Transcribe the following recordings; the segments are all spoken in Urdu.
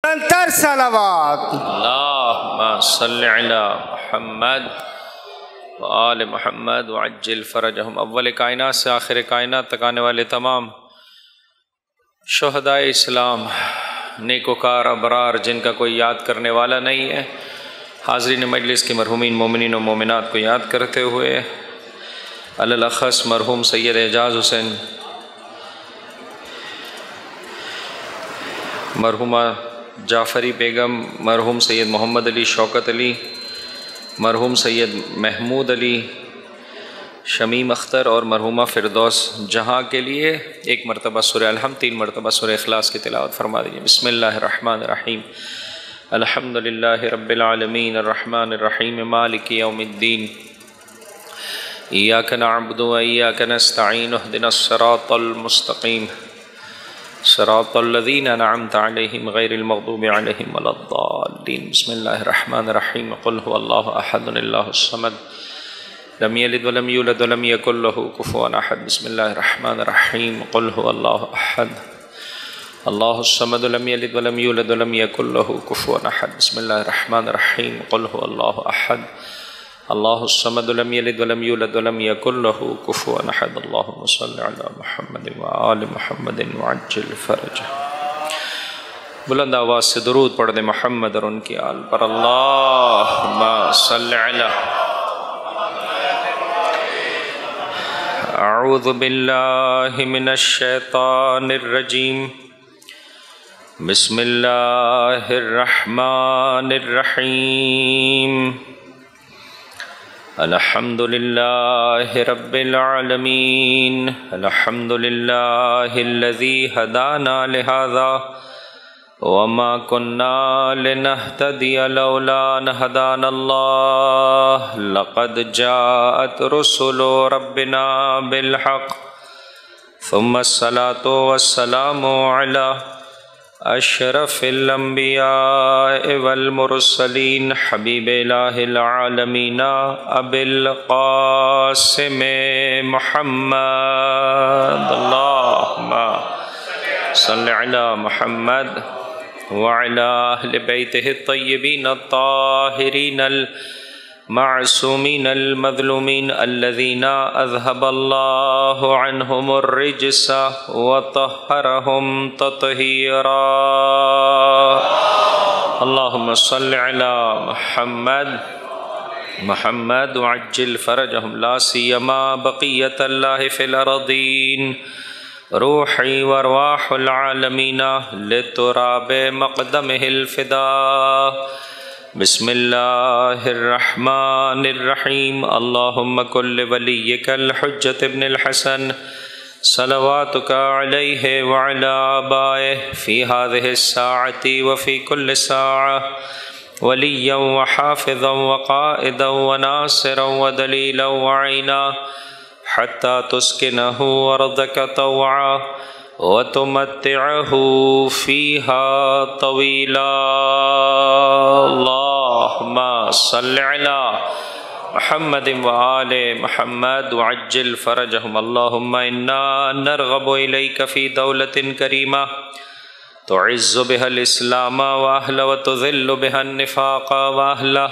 انتر صلوات اللہم صلی علی محمد وآل محمد وعجل فرجہم۔ اول کائنات سے آخر کائنات تک آنے والے تمام شہدائے اسلام، نیکوکار ابرار جن کا کوئی یاد کرنے والا نہیں ہے، حاضرین مجلس کے مرحومین مومنین و مومنات کو یاد کرتے ہوئے الاخص مرحوم سید اعجاز حسین، مرحومہ جعفری بیگم، مرحوم سید محمد علی شوکت علی، مرحوم سید محمود علی شمیم اختر اور مرحومہ فردوس جہاں کے لیے ایک مرتبہ سورہ الحمد، 3 مرتبہ سورہ اخلاص کی تلاوت فرما دیجیے۔ بسم اللہ الرحمن الرحیم، الحمد للہ رب العالمین الرحمن الرحیم مالک یوم الدین، ایاک نعبد و ایاک نستعین اہدنا الصراط المستقیم صراط الذین انعمت علیہم غیر المغضوب علیہم ولا الضالین۔ بسم اللہ الرحمن الرحیم، قل هو اللہ احد اللہ الصمد لم یلد ولم یولد ولم یکن له کفوا احد۔ بسم اللہ الرحمن الرحیم، قل هو اللہ احد اللہ الصمد لم یلد ولم یولد ولم یکن له کفوا احد۔ بسم اللہ الرحمن الرحیم، قل هو اللہ احد اللہ الصمد لم یلد ولم یولد ولم یکن له کفوا احد۔ اللہم صلی علی محمد وآل محمد وعجل فرجہ۔ بلند آواز سے درود پڑھ دیں محمد اور ان کی آل پر۔ اللہم صلی علی۔ اعوذ باللہ من الشیطان الرجیم، بسم اللہ الرحمن الرحیم، الحمد للہ رب العالمین، الحمد للہ الذی ہدانا لہذا وما كنا لنهتدي لولا ان هدانا الله لقد جاءت رسل ربنا بالحق ثم الصلاة والسلام على اشرف الانبیاء والمرسلین حبیب الہ العالمین ابی القاسم محمد، اللہم صلی علی محمد وعلی اہل بیتہ الطیبین الطاہرین المعصومین المظلومین الذین اذہب اللہ عنہم الرجس وطہرہم تطہیرا۔ اللہم صلی علی محمد وعجل فرجہم، لا سیما بقیت اللہ فی الارضین، روحی وارواح العالمین لتراب مقدمہ الفدا۔ بسم اللہ الرحمن الرحیم، اللہم کن لولیک الحجۃ ابن الحسن صلواتک علیہ وعلی آبائہ فی ہذہ الساعۃ وفی کل ساعہ ولیا وحافظا وقائدا وناصرا ودلیلا وعینا حتی تسکنہ ارضک طوعا وتمتعہ فیہا طویلا۔ اللہم صلی علی محمد وآل محمد وعجل فرجہم۔ اللہم انا نرغب الیک فی دولت کریمہ تعز بها الاسلام واہلہ وتذل بها النفاق واہلہ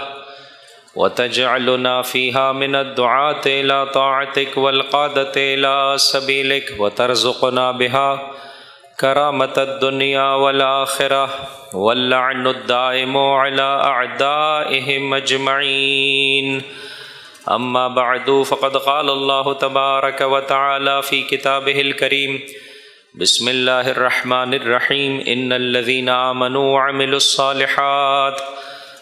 وتجعلنا فيها من الدعاة إلى طاعتك والقادة إلى سبيلك وترزقنا بها كرامة الدنيا والآخرة واللعن الدائم على أعدائهم أجمعين۔ أما بعد فقد قال الله تبارك وتعالى في كتابه الكريم، بسم الله الرحمن الرحيم، إن الذين آمنوا وعملوا الصالحات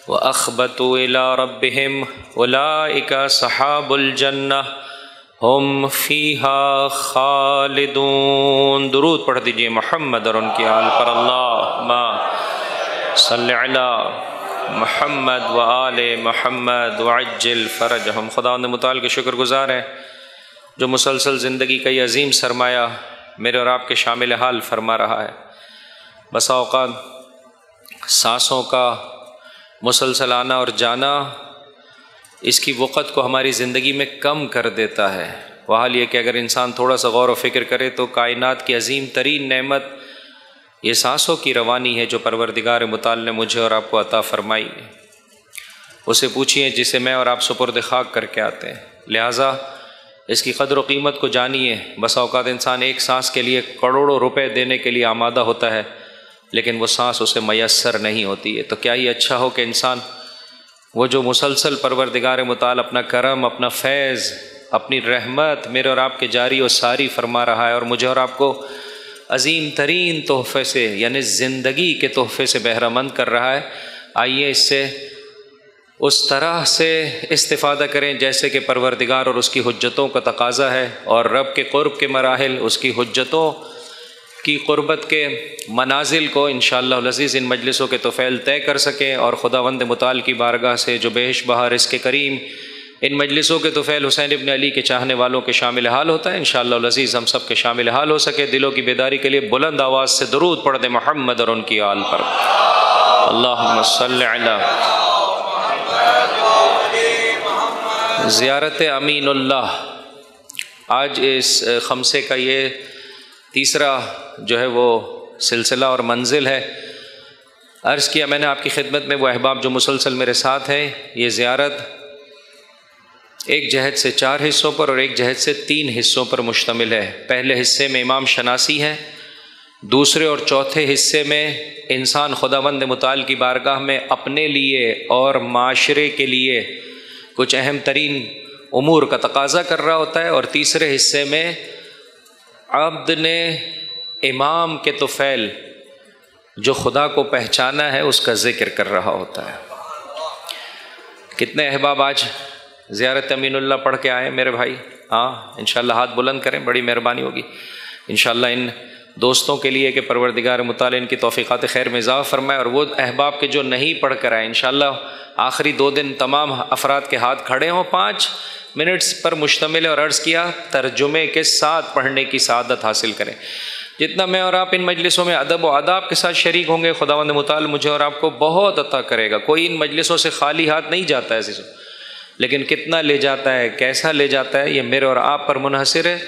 وأخبتوا إلى ربهم أولئك أصحاب الجنة هم فيها خالدون۔ درود پڑھ دیجئے محمد اور ان کی آل پر۔ اللہم صلی علی محمد وآل محمد وعجل فرجہم۔ خداوند متعال کے شکر گزار ہیں جو مسلسل زندگی کا یہ عظیم سرمایہ میرے اور آپ کے شامل حال فرما رہا ہے۔ بسا اوقات سانسوں کا مسلسل آنا اور جانا اس کی وقت کو ہماری زندگی میں کم کر دیتا ہے۔ وہ حال یہ کہ اگر انسان تھوڑا سا غور و فکر کرے تو کائنات کی عظیم ترین نعمت یہ سانسوں کی روانی ہے جو پروردگار متعال نے مجھے اور آپ کو عطا فرمائی ہے، اسے پوچھیے جسے میں اور آپ سپرد خاک کر کے آتے ہیں۔ لہٰذا اس کی قدر و قیمت کو جانیے۔ بسا اوقات انسان ایک سانس کے لیے کروڑوں روپے دینے کے لیے آمادہ ہوتا ہے، لیکن وہ سانس اسے میسر نہیں ہوتی ہے۔ تو کیا ہی اچھا ہو کہ انسان وہ جو مسلسل پروردگار متعال اپنا کرم، اپنا فیض، اپنی رحمت میرے اور آپ کے جاری و ساری فرما رہا ہے، اور مجھے اور آپ کو عظیم ترین تحفے سے یعنی زندگی کے تحفے سے بہرہ مند کر رہا ہے، آئیے اس سے اس طرح سے استفادہ کریں جیسے کہ پروردگار اور اس کی حجتوں کا تقاضا ہے، اور رب کے قرب کے مراحل، اس کی حجتوں کی قربت کے منازل کو انشاءاللہ العزیز ان مجلسوں کے طفیل طے کر سکیں، اور خداوند متعال کی بارگاہ سے جو بہش بہا رزق کریم ان مجلسوں کے طفیل حسین ابن علی کے چاہنے والوں کے شامل حال ہوتا ہے، انشاءاللہ العزیز ہم سب کے شامل حال ہو سکے۔ دلوں کی بیداری کے لیے بلند آواز سے درود پڑھ دیں محمد اور ان کی آل پر۔ اللہم صلی علی زیارت امین اللہ۔ آج اس خمسے کا یہ تیسرا جو ہے وہ سلسلہ اور منزل ہے۔ عرض کیا میں نے آپ کی خدمت میں وہ احباب جو مسلسل میرے ساتھ ہیں، یہ زیارت ایک جہت سے 4 حصوں پر اور ایک جہت سے 3 حصوں پر مشتمل ہے۔ پہلے حصے میں امام شناسی ہے، دوسرے اور چوتھے حصے میں انسان خداوند متعال کی بارگاہ میں اپنے لیے اور معاشرے کے لیے کچھ اہم ترین امور کا تقاضا کر رہا ہوتا ہے، اور تیسرے حصے میں عبد نے امام کے طفیل جو خدا کو پہچانا ہے اس کا ذکر کر رہا ہوتا ہے۔ کتنے احباب آج زیارت امین اللہ پڑھ کے آئے میرے بھائی؟ ہاں انشاءاللہ ہاتھ بلند کریں، بڑی مہربانی ہوگی انشاءاللہ ان دوستوں کے لیے کہ پروردگار متعال ان کی توفیقات خیر میں اضافہ فرمائے، اور وہ احباب کے جو نہیں پڑھ کر آئے انشاءاللہ آخری 2 دن تمام افراد کے ہاتھ کھڑے ہوں، 5 منٹس پر مشتمل ہے، اور عرض کیا ترجمے کے ساتھ پڑھنے کی سعادت حاصل کریں۔ جتنا میں اور آپ ان مجلسوں میں ادب و آداب کے ساتھ شریک ہوں گے، خداوند متعال مجھے اور آپ کو بہت عطا کرے گا۔ کوئی ان مجلسوں سے خالی ہاتھ نہیں جاتا ہے عزیزوں، لیکن کتنا لے جاتا ہے، کیسا لے جاتا ہے، یہ میرے اور آپ پر منحصر ہے۔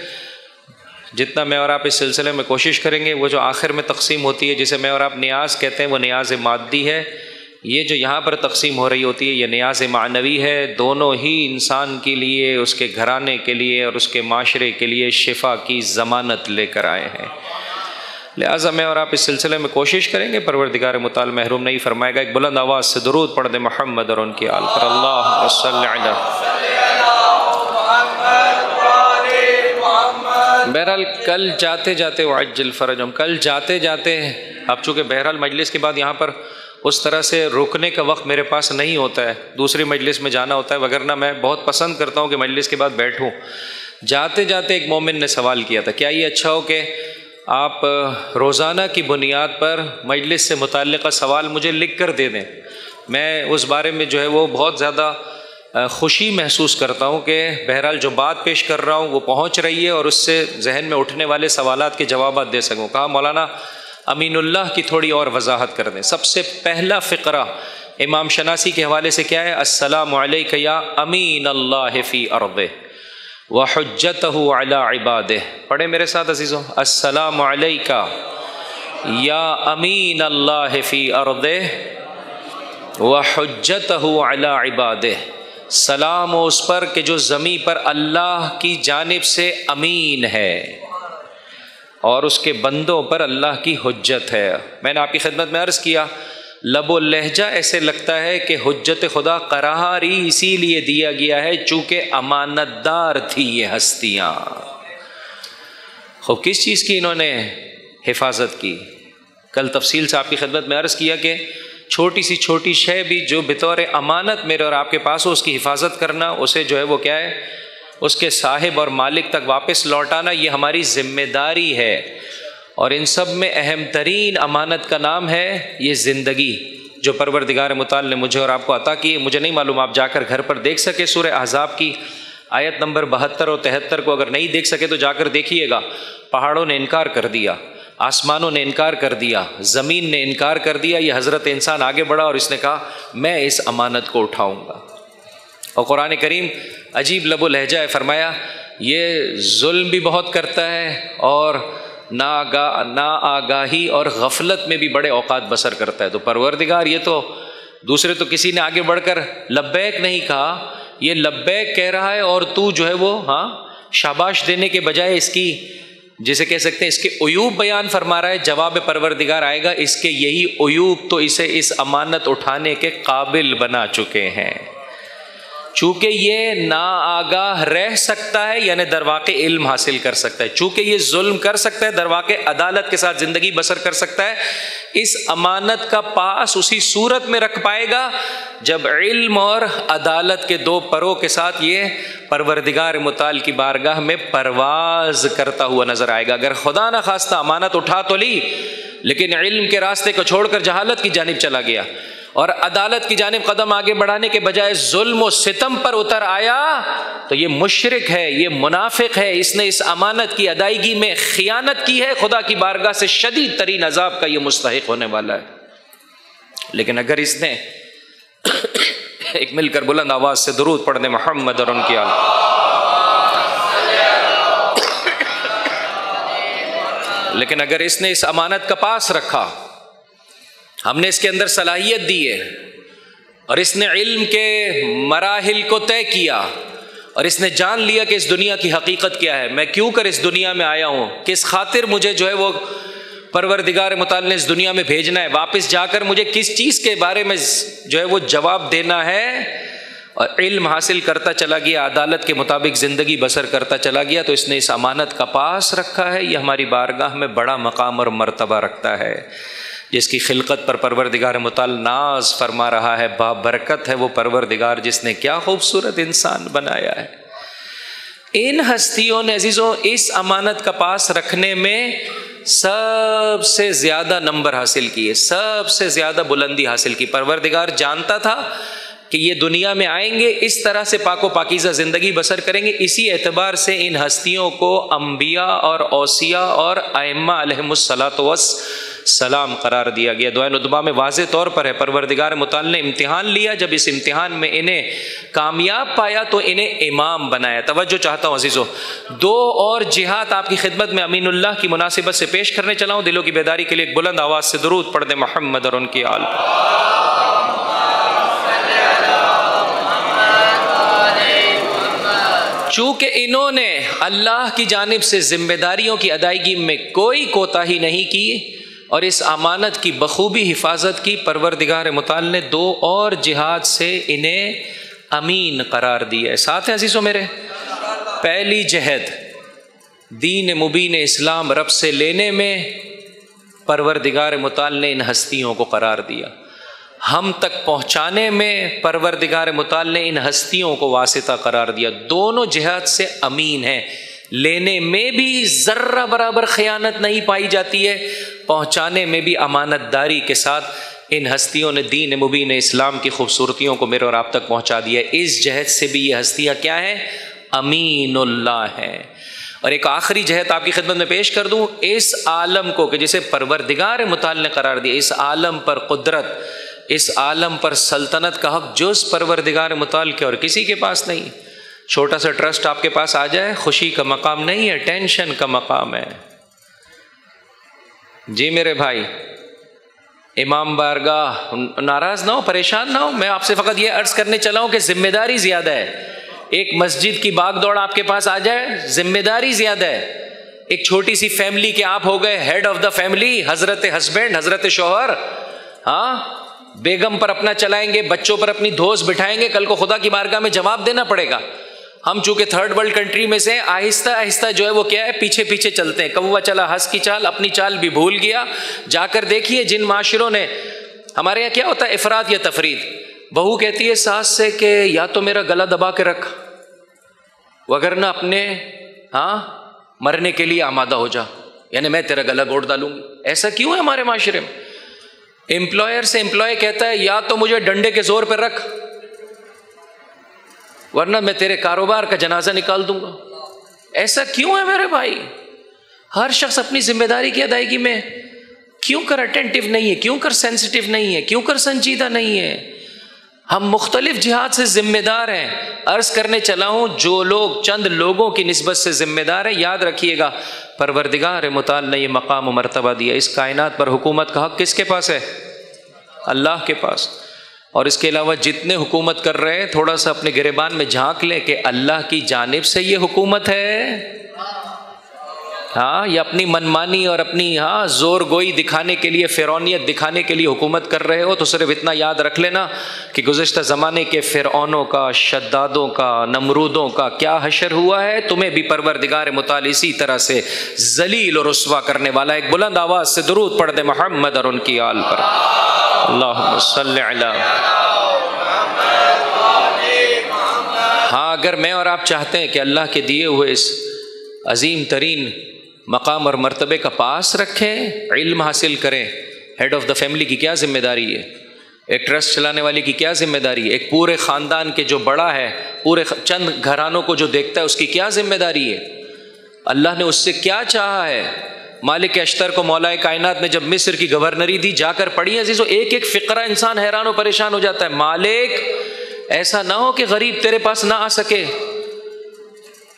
جتنا میں اور آپ اس سلسلے میں کوشش کریں گے، وہ جو آخر میں تقسیم ہوتی ہے جسے میں اور آپ نیاز کہتے ہیں، وہ نیاز مادی ہے۔ یہ جو یہاں پر تقسیم ہو رہی ہوتی ہے یہ نیاز معنوی ہے۔ دونوں ہی انسان کے لیے، اس کے گھرانے کے لیے اور اس کے معاشرے کے لیے شفا کی ضمانت لے کر آئے ہیں۔ لہٰذا میں اور آپ اس سلسلے میں کوشش کریں گے، پروردگار متعال محروم نہیں فرمائے گا۔ ایک بلند آواز سے درود پڑھ دیں محمد اور ان کی آل پر۔ اللہم صلی علی۔ بہرحال کل جاتے جاتے وعجل فرجہم، کل جاتے جاتے اب چونکہ بہرحال مجلس کے بعد یہاں پر اس طرح سے رکنے کا وقت میرے پاس نہیں ہوتا ہے، دوسری مجلس میں جانا ہوتا ہے، وگرنہ میں بہت پسند کرتا ہوں کہ مجلس کے بعد بیٹھوں۔ جاتے جاتے ایک مومن نے سوال کیا تھا، کیا یہ اچھا ہو کہ آپ روزانہ کی بنیاد پر مجلس سے متعلقہ سوال مجھے لکھ کر دے دیں؟ میں اس بارے میں جو ہے وہ بہت زیادہ خوشی محسوس کرتا ہوں کہ بہرحال جو بات پیش کر رہا ہوں وہ پہنچ رہی ہے، اور اس سے ذہن میں اٹھنے والے سوالات کے جوابات دے سکوں۔ کہا مولانا امین اللہ کی تھوڑی اور وضاحت کر دیں۔ سب سے پہلا فقرہ امام شناسی کے حوالے سے کیا ہے؟ السلام علیک یا امین اللہ فی ارضہ وحجتہ علی عبادہ۔ پڑھیں میرے ساتھ عزیزوں، السلام علیک یا امین اللہ فی ارضہ وحجتہ علی عبادہ۔ سلام ہو اس پر کہ جو زمین پر اللہ کی جانب سے امین ہے اور اس کے بندوں پر اللہ کی حجت ہے۔ میں نے آپ کی خدمت میں عرض کیا، لب و لہجہ ایسے لگتا ہے کہ حجت خدا قرار ہی اسی لیے دیا گیا ہے چونکہ امانت دار تھی یہ ہستیاں۔ خوب کس چیز کی انہوں نے حفاظت کی؟ کل تفصیل سے آپ کی خدمت میں عرض کیا کہ چھوٹی سی چھوٹی شے بھی جو بطور امانت میرے اور آپ کے پاس ہو اس کی حفاظت کرنا، اسے جو ہے وہ کیا ہے، اس کے صاحب اور مالک تک واپس لوٹانا، یہ ہماری ذمہ داری ہے۔ اور ان سب میں اہم ترین امانت کا نام ہے یہ زندگی جو پروردگار متعال نے مجھے اور آپ کو عطا کی۔ مجھے نہیں معلوم آپ جا کر گھر پر دیکھ سکے، سورہ احزاب کی آیت نمبر 72 اور 73 کو اگر نہیں دیکھ سکے تو جا کر دیکھیے گا۔ پہاڑوں نے انکار کر دیا، آسمانوں نے انکار کر دیا، زمین نے انکار کر دیا، یہ حضرت انسان آگے بڑھا اور اس نے کہا میں اس امانت کو اٹھاؤں گا۔ اور قرآن کریم عجیب لب و لہجہ ہے، فرمایا یہ ظلم بھی بہت کرتا ہے اور نا آگاہی اور غفلت میں بھی بڑے اوقات بسر کرتا ہے۔ تو پروردگار یہ تو دوسرے تو کسی نے آگے بڑھ کر لبیک نہیں کہا، یہ لبیک کہہ رہا ہے اور تو جو ہے وہ شاباش دینے کے بجائے اس کی جسے کہہ سکتے ہیں اس کے عیوب بیان فرما رہا ہے۔ جواب پروردگار آئے گا اس کے یہی عیوب تو اسے اس امانت اٹھانے کے قابل بنا چکے ہیں۔ چونکہ یہ ناآگاہ رہ سکتا ہے، یعنی در واقع علم حاصل کر سکتا ہے، چونکہ یہ ظلم کر سکتا ہے، در واقع عدالت کے ساتھ زندگی بسر کر سکتا ہے، اس امانت کا پاس اسی صورت میں رکھ پائے گا جب علم اور عدالت کے دو پروں کے ساتھ یہ پروردگار متعال کی بارگاہ میں پرواز کرتا ہوا نظر آئے گا۔ اگر خدا نہ خواستہ امانت اٹھا تو لی، لیکن علم کے راستے کو چھوڑ کر جہالت کی جانب چلا گیا اور عدالت کی جانب قدم آگے بڑھانے کے بجائے ظلم و ستم پر اتر آیا، تو یہ مشرک ہے، یہ منافق ہے، اس نے اس امانت کی ادائیگی میں خیانت کی ہے، خدا کی بارگاہ سے شدید ترین عذاب کا یہ مستحق ہونے والا ہے۔ لیکن اگر اس نے ایک مل کر بلند آواز سے درود پڑھنے محمد اور ان کی آل، لیکن اگر اس نے اس امانت کا پاس رکھا، ہم نے اس کے اندر صلاحیت دی ہے اور اس نے علم کے مراحل کو طے کیا اور اس نے جان لیا کہ اس دنیا کی حقیقت کیا ہے، میں کیوں کر اس دنیا میں آیا ہوں، کس خاطر مجھے جو ہے وہ پروردگار متعال نے اس دنیا میں بھیجنا ہے، واپس جا کر مجھے کس چیز کے بارے میں جو ہے وہ جواب دینا ہے، اور علم حاصل کرتا چلا گیا، عدالت کے مطابق زندگی بسر کرتا چلا گیا، تو اس نے اس امانت کا پاس رکھا ہے، یہ ہماری بارگاہ میں بڑا مقام اور مرتبہ رکھتا ہے، جس کی خلقت پر پروردگار متعال ناز فرما رہا ہے، بابرکت ہے وہ پروردگار جس نے کیا خوبصورت انسان بنایا ہے۔ ان ہستیوں نے عزیزوں اس امانت کا پاس رکھنے میں سب سے زیادہ نمبر حاصل کیے، سب سے زیادہ بلندی حاصل کی۔ پروردگار جانتا تھا کہ یہ دنیا میں آئیں گے، اس طرح سے پاک و پاکیزہ زندگی بسر کریں گے، اسی اعتبار سے ان ہستیوں کو انبیاء اور اوصیاء اور ائمہ علیہم الصلاۃ والسلام قرار دیا گیا۔ دعائے ندبہ میں واضح طور پر ہے پروردگار متعال نے امتحان لیا، جب اس امتحان میں انہیں کامیاب پایا تو انہیں امام بنایا۔ توجہ چاہتا ہوں عزیزو، دو اور جہاد آپ کی خدمت میں امین اللہ کی مناسبت سے پیش کرنے چلا ہوں، دلوں کی بیداری کے لیے ایک بلند آواز سے درود پڑھ دیں محمد اور ان کی آل پر۔ چونکہ انہوں نے اللہ کی جانب سے ذمہ داریوں کی ادائیگی میں کوئی کوتاہی نہیں کی اور اس امانت کی بخوبی حفاظت کی، پروردگار متعال نے دو اور جہاد سے انہیں امین قرار دیا ہے۔ ساتھ ہیں عزیزو میرے، پہلی جہد دین مبین اسلام رب سے لینے میں پروردگار متعال نے ان ہستیوں کو قرار دیا، ہم تک پہنچانے میں پروردگار متعال نے ان ہستیوں کو واسطہ قرار دیا۔ دونوں جہاد سے امین ہیں، لینے میں بھی ذرہ برابر خیانت نہیں پائی جاتی ہے، پہنچانے میں بھی امانت داری کے ساتھ ان ہستیوں نے دین مبین اسلام کی خوبصورتیوں کو میرے اور آپ تک پہنچا دیا ہے۔ اس جہد سے بھی یہ ہستیاں کیا ہیں؟ امین اللہ ہیں۔ اور ایک آخری جہد آپ کی خدمت میں پیش کر دوں، اس عالم کو کہ جسے پروردگار متعال نے قرار دیا، اس عالم پر قدرت، اس عالم پر سلطنت کا حق جز پروردگار متعال کے اور کسی کے پاس نہیں۔ چھوٹا سا ٹرسٹ آپ کے پاس آ جائے، خوشی کا مقام نہیں ہے، ٹینشن کا مقام ہے۔ جی میرے بھائی، امام بارگاہ ناراض نہ ہو، پریشان نہ ہو، میں آپ سے فقط یہ عرض کرنے چلا ہوں کہ ذمہ داری زیادہ ہے۔ ایک مسجد کی باغ دوڑ آپ کے پاس آ جائے، ذمہ داری زیادہ ہے۔ ایک چھوٹی سی فیملی کے آپ ہو گئے ہیڈ آف دا فیملی، حضرت ہسبینڈ، حضرت شوہر، بیگم پر اپنا چلائیں گے، بچوں پر اپنی دھوس بٹھائیں گے، کل کو خدا کی بارگاہ میں جواب دینا پڑے گا۔ ہم چونکہ تھرڈ ورلڈ کنٹری میں سے آہستہ آہستہ جو ہے وہ کیا ہے، پیچھے پیچھے چلتے ہیں۔ کوا چلا ہنس کی چال، اپنی چال بھی بھول گیا۔ جا کر دیکھیے جن معاشروں نے، ہمارے یہاں کیا ہوتا ہے، افراد یا تفرید، بہو کہتی ہے ساس سے کہ یا تو میرا گلا دبا کے رکھ، وگرنہ اپنے مرنے کے لیے آمادہ ہو جا، یعنی میں تیرا گلا گھونٹ ڈالوں گی۔ ایسا کیوں ہے ہمارے معاشرے میں؟ امپلائر سے امپلائی کہتا ہے یا تو مجھے ڈنڈے کے زور پر رکھ، ورنہ میں تیرے کاروبار کا جنازہ نکال دوں گا۔ ایسا کیوں ہے میرے بھائی؟ ہر شخص اپنی ذمہ داری کی ادائیگی میں کیوں کر اٹینٹیو نہیں ہے، کیوں کر سینسٹیو نہیں ہے، کیوں کر سنجیدہ نہیں ہے؟ ہم مختلف جہاد سے ذمہ دار ہیں۔ عرض کرنے چلا ہوں، جو لوگ چند لوگوں کی نسبت سے ذمہ دار ہیں، یاد رکھیے گا پروردگار متعال نے یہ مقام و مرتبہ دیا. اس کائنات پر حکومت کا حق کس کے پاس ہے؟ اللہ کے پاس. اور اس کے علاوہ جتنے حکومت کر رہے ہیں تھوڑا سا اپنے گریبان میں جھانک لیں کہ اللہ کی جانب سے یہ حکومت ہے. ہاں، یہ اپنی منمانی اور اپنی زور گوئی دکھانے کے لیے، فرعونیت دکھانے کے لیے حکومت کر رہے ہو تو صرف اتنا یاد رکھ لینا کہ گزشتہ زمانے کے فرعونوں کا، شدادوں کا، نمرودوں کا کیا حشر ہوا ہے. تمہیں بھی پروردگار متعال اسی طرح سے ذلیل اور رسوا کرنے والا. ایک بلند آواز سے درود پڑھ دے محمد اور ان کی آل پر. اللہم صلی علی. ہاں، اگر میں اور آپ چاہتے ہیں کہ اللہ کے دیے ہوئے اس عظیم ترین مقام اور مرتبے کا پاس رکھیں، علم حاصل کریں. ہیڈ آف دا فیملی کی کیا ذمہ داری ہے؟ ایک ٹرسٹ چلانے والی کی کیا ذمہ داری ہے؟ ایک پورے خاندان کے جو بڑا ہے، پورے چند گھرانوں کو جو دیکھتا ہے، اس کی کیا ذمہ داری ہے؟ اللہ نے اس سے کیا چاہا ہے؟ مالک اشتر کو مولا کائنات نے جب مصر کی گورنری دی، جا کر پڑھی عزیزو، ایک ایک فقرہ انسان حیران و پریشان ہو جاتا ہے. مالک ایسا نہ ہو کہ غریب تیرے پاس نہ آ سکے،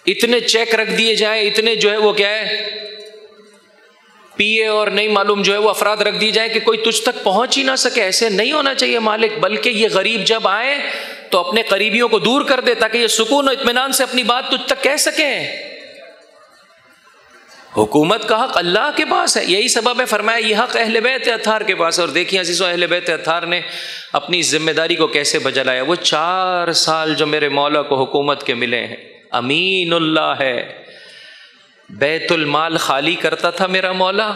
اتنے چیک رکھ دیے جائیں، اتنے جو ہے وہ کیا ہے پی اے اور نہیں معلوم جو ہے وہ افراد رکھ دی جائیں کہ کوئی تجھ تک پہنچ ہی نہ سکے. ایسے نہیں ہونا چاہیے مالک، بلکہ یہ غریب جب آئے تو اپنے قریبیوں کو دور کر دے تاکہ یہ سکون و اطمینان سے اپنی بات تجھ تک کہہ سکیں. حکومت کا حق اللہ کے پاس ہے. یہی سبب ہے فرمایا یہ حق اہل بیت اطہار کے پاس ہے. اور دیکھیں عزیزو، اہل بیت اطہار نے اپنی ذمہ داری کو کیسے بجا لایا. وہ 4 سال جو میرے مولا کو حکومت کے ملے ہیں، امین اللہ ہے. بیت المال خالی کرتا تھا میرا مولا،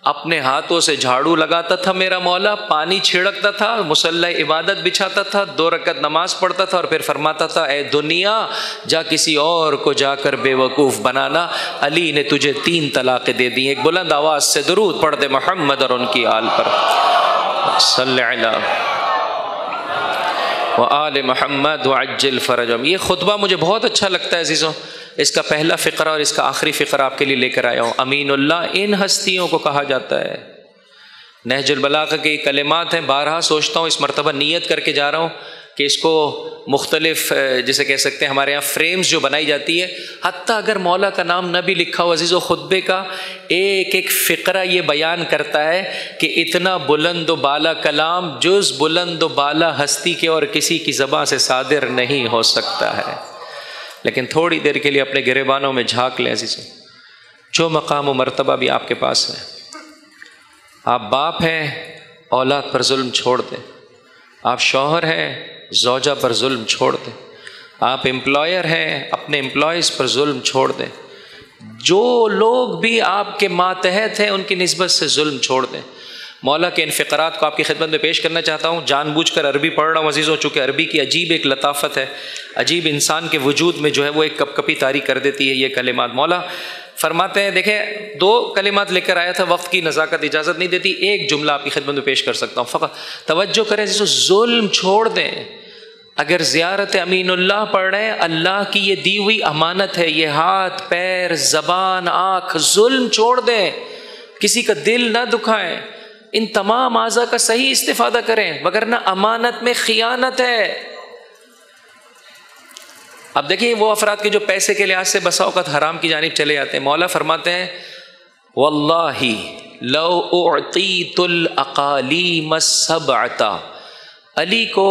اپنے ہاتھوں سے جھاڑو لگاتا تھا میرا مولا، پانی چھڑکتا تھا، مصلی عبادت بچھاتا تھا، 2 رکعت نماز پڑھتا تھا، اور پھر فرماتا تھا اے دنیا جا کسی اور کو جا کر بے وقوف بنانا، علی نے تجھے 3 طلاقیں دے دی. ایک بلند آواز سے درود پڑھ دے محمد اور ان کی آل پر. صلی علی وآل محمد وعجل فرجهم. یہ خطبہ مجھے بہت اچھا لگتا ہے عزیزوں. اس کا پہلا فقرہ اور اس کا آخری فقرہ آپ کے لیے لے کر آیا ہوں. امین اللہ ان ہستیوں کو کہا جاتا ہے. نہج البلاغہ کے کلمات ہیں، بارہا سوچتا ہوں، اس مرتبہ نیت کر کے جا رہا ہوں کہ اس کو مختلف جسے کہہ سکتے ہیں ہمارے یہاں فریمز جو بنائی جاتی ہے، حتیٰ اگر مولا کا نام نہ بھی لکھا ہو عزیزو، خطبے کا ایک ایک فقرہ یہ بیان کرتا ہے کہ اتنا بلند و بالا کلام جز بلند و بالا ہستی کے اور کسی کی زبان سے صادر نہیں ہو سکتا ہے. لیکن تھوڑی دیر کے لیے اپنے گریبانوں میں جھانک لیں عزیزو، جو مقام و مرتبہ بھی آپ کے پاس ہے. آپ باپ ہیں، اولاد پر ظلم چھوڑ دیں. آپ شوہر ہیں، زوجہ پر ظلم چھوڑ دیں. آپ امپلائر ہیں، اپنے امپلائیز پر ظلم چھوڑ دیں. جو لوگ بھی آپ کے ماتحت ہیں ان کی نسبت سے ظلم چھوڑ دیں. مولا کے ان فقرات کو آپ کی خدمت میں پیش کرنا چاہتا ہوں. جان بوجھ کر عربی پڑھ رہا ہوں عزیزوں، چونکہ عربی کی عجیب ایک لطافت ہے، عجیب انسان کے وجود میں جو ہے وہ ایک کپ کپی طاری کر دیتی ہے یہ کلمات. مولا فرماتے ہیں، دیکھیں 2 کلمات لے کر آیا تھا، وقت کی نزاکت اجازت نہیں دیتی، ایک جملہ آپ کی خدمت میں پیش کر سکتا ہوں. فقط توجہ کریں عزیزو، ظلم چھوڑ دیں. اگر زیارت امین اللہ پڑھ رہے ہیں، اللہ کی یہ دی ہوئی امانت ہے، یہ ہاتھ، پیر، زبان، آنکھ، ظلم چھوڑ دیں. کسی کا دل نہ دکھائیں. ان تمام اعضاء کا صحیح استفادہ کریں، وگرنہ امانت میں خیانت ہے. اب دیکھیں وہ افراد کے جو پیسے کے لحاظ سے بسا اوقات حرام کی جانب چلے جاتے ہیں. مولا فرماتے ہیں واللہ لو اعطیت الاقالیم السبعۃ. علی کو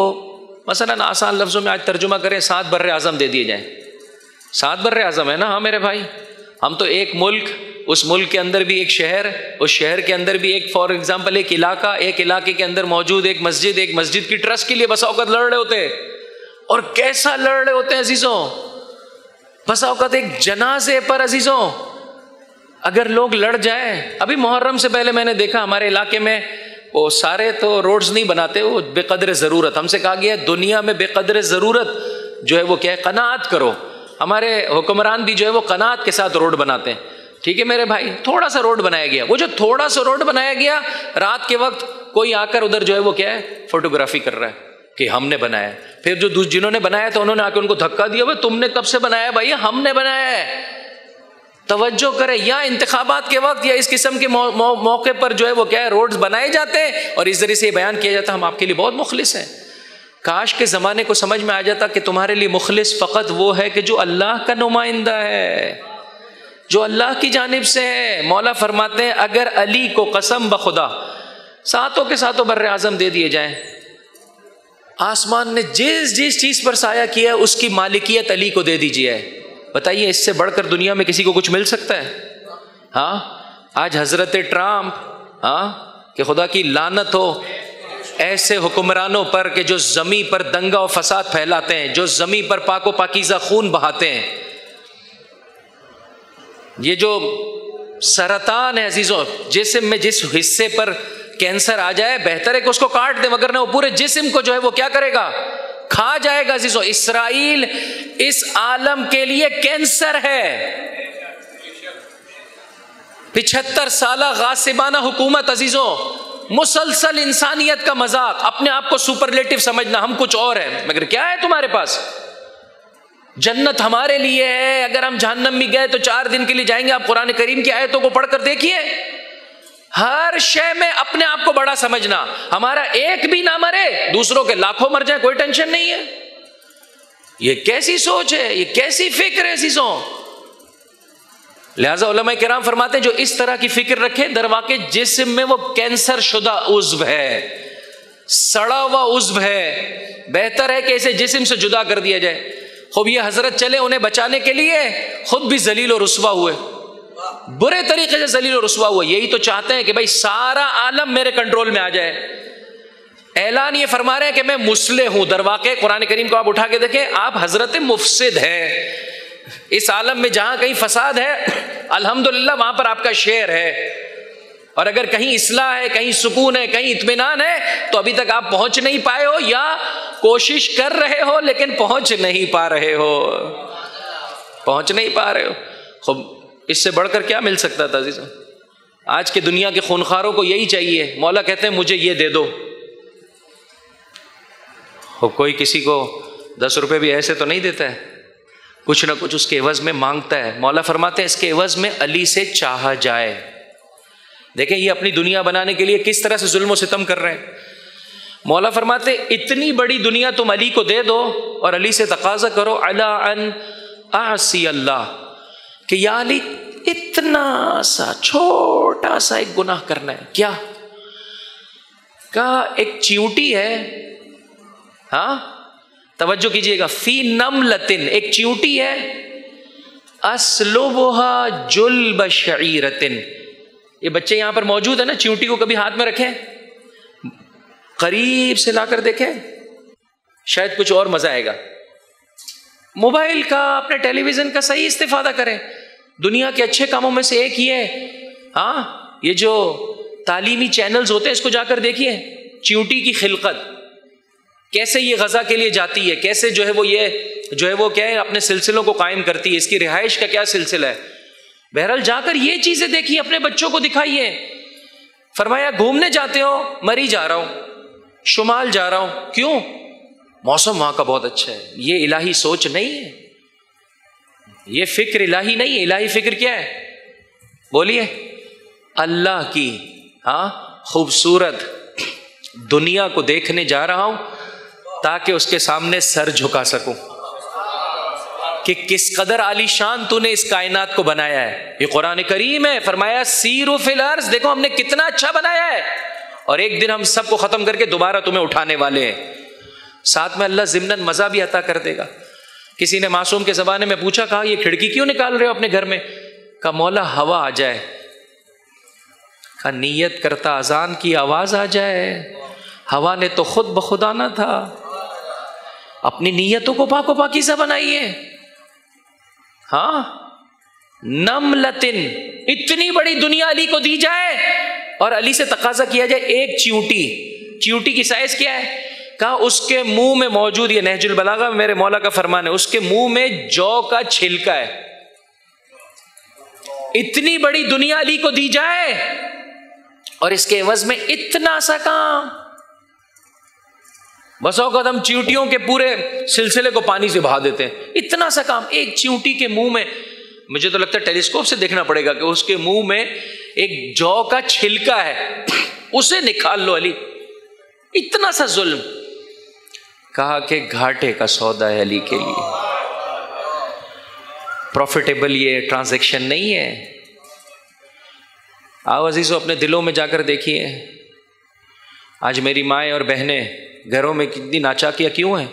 مثلا آسان لفظوں میں آج ترجمہ کریں، 7 بر اعظم دے دیے جائیں. 7 بر اعظم ہے نا؟ ہاں میرے بھائی، ہم تو ایک ملک، اس ملک کے اندر بھی ایک شہر، اس شہر کے اندر بھی ایک فار ایگزامپل ایک علاقہ، ایک علاقے کے اندر موجود ایک مسجد کی ٹرسٹ کے لیے بسا اوقات لڑ رہے ہوتے ہیں. اور کیسا لڑ رہے ہوتے ہیں عزیزوں، بسا اوقات ایک جنازے پر عزیزوں اگر لوگ لڑ جائیں. ابھی محرم سے پہلے میں نے دیکھا ہمارے علاقے میں وہ سارے تو روڈز نہیں بناتے، وہ بے قدر ضرورت. ہم سے کہا گیا دنیا میں بے قدر ضرورت جو ہے وہ کیا ہے، قناعت کرو. ہمارے حکمران بھی جو ہے وہ قناعت کے ساتھ روڈ بناتے ہیں. ٹھیک ہے میرے بھائی، تھوڑا سا روڈ بنایا گیا، وہ جو تھوڑا سا روڈ بنایا گیا، رات کے وقت کوئی آ کر ادھر جو ہے وہ کیا ہے، فوٹوگرافی کر رہا ہے کہ ہم نے بنایا ہے. پھر جو جنہوں نے بنایا تھا انہوں نے آ کے ان کو دھکا دیا، بھائی تم نے کب سے بنایا ہے؟ بھائی ہم نے بنایا ہے. توجہ کرے، یا انتخابات کے وقت یا اس قسم کے موقع پر جو ہے وہ کیا ہے، روڈز بنائے جاتے ہیں اور اس ذریعے سے یہ بیان کیا جاتا ہے ہم آپ کے لیے بہت مخلص ہیں. کاش کے زمانے کو سمجھ میں آ جاتا کہ تمہارے لیے مخلص فقط وہ ہے کہ جو اللہ کا نمائندہ ہے، جو اللہ کی جانب سے ہے. مولا فرماتے ہیں اگر علی کو قسم بخدا ساتوں کے ساتوں بر اعظم دے دیے جائیں, آسمان نے جس جس چیز پر سایہ کیا ہے اس کی مالکیت علی کو دے دیجیے. بتائیے اس سے بڑھ کر دنیا میں کسی کو کچھ مل سکتا ہے؟ ہاں آج حضرت ٹرمپ, کہ خدا کی لعنت ہو ایسے حکمرانوں پر کہ جو زمین پر دنگا و فساد پھیلاتے ہیں, جو زمین پر پاک و پاکیزہ خون بہاتے ہیں. یہ جو سرطان ہے عزیزوں, جسم میں جس حصے پر کینسر آ جائے بہتر ہے کہ اس کو کاٹ دیں, مگر نہ وہ پورے جسم کو جو ہے وہ کیا کرے گا, کھا جائے گا. عزیزوں اسرائیل اس عالم کے لیے کینسر ہے. 75 سالہ غاصبانہ حکومت عزیزوں, مسلسل انسانیت کا مذاق, اپنے آپ کو سپرلیٹو سمجھنا, ہم کچھ اور ہیں, مگر کیا ہے تمہارے پاس؟ جنت ہمارے لیے ہے, اگر ہم جہنم میں گئے تو 4 دن کے لیے جائیں گے. آپ قرآن کریم کی آیتوں کو پڑھ کر دیکھیے, ہر شے میں اپنے آپ کو بڑا سمجھنا. ہمارا ایک بھی نہ مرے, دوسروں کے لاکھوں مر جائیں, کوئی ٹینشن نہیں ہے. یہ کیسی سوچ ہے, یہ کیسی فکر ہے عزیزوں؟ لہذا علماء کرام فرماتے ہیں جو اس طرح کی فکر رکھے در واقع جسم میں وہ کینسر شدہ عضو ہے, سڑا ہوا عضو ہے, بہتر ہے کہ اسے جسم سے جدا کر دیا جائے. خوب یہ حضرت چلے انہیں بچانے کے لیے, خود بھی ذلیل و رسوا ہوئے, برے طریقے سے ذلیل و رسوا ہوئے. یہی تو چاہتے ہیں کہ بھائی سارا عالم میرے کنٹرول میں آ جائے. اعلان یہ فرما رہے ہیں کہ میں مصلح ہوں. در واقع قرآن کریم کو آپ اٹھا کے دیکھیں, آپ حضرت مفسد ہیں. اس عالم میں جہاں کہیں فساد ہے الحمدللہ وہاں پر آپ کا شعر ہے, اور اگر کہیں اصلاح ہے, کہیں سکون ہے, کہیں اطمینان ہے, تو ابھی تک آپ پہنچ نہیں پائے ہو, یا کوشش کر رہے ہو لیکن پہنچ نہیں پا رہے ہو, پہنچ نہیں پا رہے ہو. خب اس سے بڑھ کر کیا مل سکتا تھا عزیزوں؟ آج کے دنیا کے خونخواروں کو یہی چاہیے. مولا کہتے ہیں مجھے یہ دے دو. کوئی کسی کو 10 روپے بھی ایسے تو نہیں دیتا ہے, کچھ نہ کچھ اس کے عوض میں مانگتا ہے. مولا فرماتے ہیں اس کے عوض میں علی سے چاہا جائے. دیکھیں یہ اپنی دنیا بنانے کے لیے کس طرح سے ظلم و ستم کر رہے ہیں. مولا فرماتے اتنی بڑی دنیا تم علی کو دے دو اور علی سے تقاضا کرو علی ان اعصی اللہ, کہ یا علی اتنا سا چھوٹا سا ایک گناہ کرنا ہے. کیا کہا؟ ایک چیونٹی ہے, ہاں توجہ کیجئے گا, فی نملتن, ایک چیونٹی ہے, اسلبها جلب شعیرتن. یہ بچے یہاں پر موجود ہیں نا, چیونٹی کو کبھی ہاتھ میں رکھیں, قریب سے لا کر دیکھیں, شاید کچھ اور مزہ آئے گا. موبائل کا, اپنے ٹیلی ویژن کا صحیح استفادہ کریں. دنیا کے اچھے کاموں میں سے ایک یہ ہے, ہاں یہ جو تعلیمی چینلز ہوتے ہیں اس کو جا کر دیکھیے. چیونٹی کی خلقت کیسے یہ غذا کے لیے جاتی ہے, کیسے جو ہے وہ یہ جو ہے وہ کیا ہے اپنے سلسلوں کو قائم کرتی ہے, اس کی رہائش کا کیا سلسلہ ہے. بہرحال جا کر یہ چیزیں دیکھیے, اپنے بچوں کو دکھائیے. فرمایا گھومنے جاتے ہو, مری جا رہا ہوں, شمال جا رہا ہوں, کیوں؟ موسم وہاں کا بہت اچھا ہے. یہ الہی سوچ نہیں ہے, یہ فکر الہی نہیں ہے. الہی فکر کیا ہے؟ بولیے. اللہ کی ہاں خوبصورت دنیا کو دیکھنے جا رہا ہوں تاکہ اس کے سامنے سر جھکا سکوں کہ کس قدر عالی شان تو نے اس کائنات کو بنایا ہے. یہ قرآن کریم ہے. فرمایا سیرو فی الارض, دیکھو ہم نے کتنا اچھا بنایا ہے, اور ایک دن ہم سب کو ختم کر کے دوبارہ تمہیں اٹھانے والے ہیں. ساتھ میں اللہ ضمناً مزہ بھی عطا کر دے گا. کسی نے معصوم کے زمانے میں پوچھا, کہا یہ کھڑکی کیوں نکال رہے ہو اپنے گھر میں؟ کہا مولا ہوا آ جائے. کہا نیت کرتا اذان کی آواز آ جائے. ہوا نے تو خود بخود آنا تھا. اپنی نیتوں کو پاک و پاکیزہ بنائیے. ہاں نملتن, اتنی بڑی دنیا علی کو دی جائے اور علی سے تقاضا کیا جائے ایک چیونٹی. چیونٹی کی سائز کیا ہے؟ کہا اس کے منہ میں موجود, یہ نہج البلاغہ میں میرے مولا کا فرمان ہے, اس کے منہ میں جو کا چھلکا ہے. اتنی بڑی دنیا علی کو دی جائے اور اس کے عوض میں اتنا سا کام. بس اوقات ہم چیونٹیوں کے پورے سلسلے کو پانی سے بہا دیتے ہیں. اتنا سا کام ایک چیونٹی کے منہ میں. مجھے تو لگتا ہے ٹیلیسکوپ سے دیکھنا پڑے گا کہ اس کے منہ میں ایک جو کا چھلکا ہے, اسے نکال لو علی. اتنا سا ظلم. کہا کہ گھاٹے کا سودا ہے علی کے لیے. پروفیٹیبل یہ ٹرانزیکشن نہیں ہے. آؤ عزیزو اپنے دلوں میں جا کر دیکھیے آج میری مائیں اور بہنیں گھروں میں کتنی ناچاکیاں کیوں ہیں؟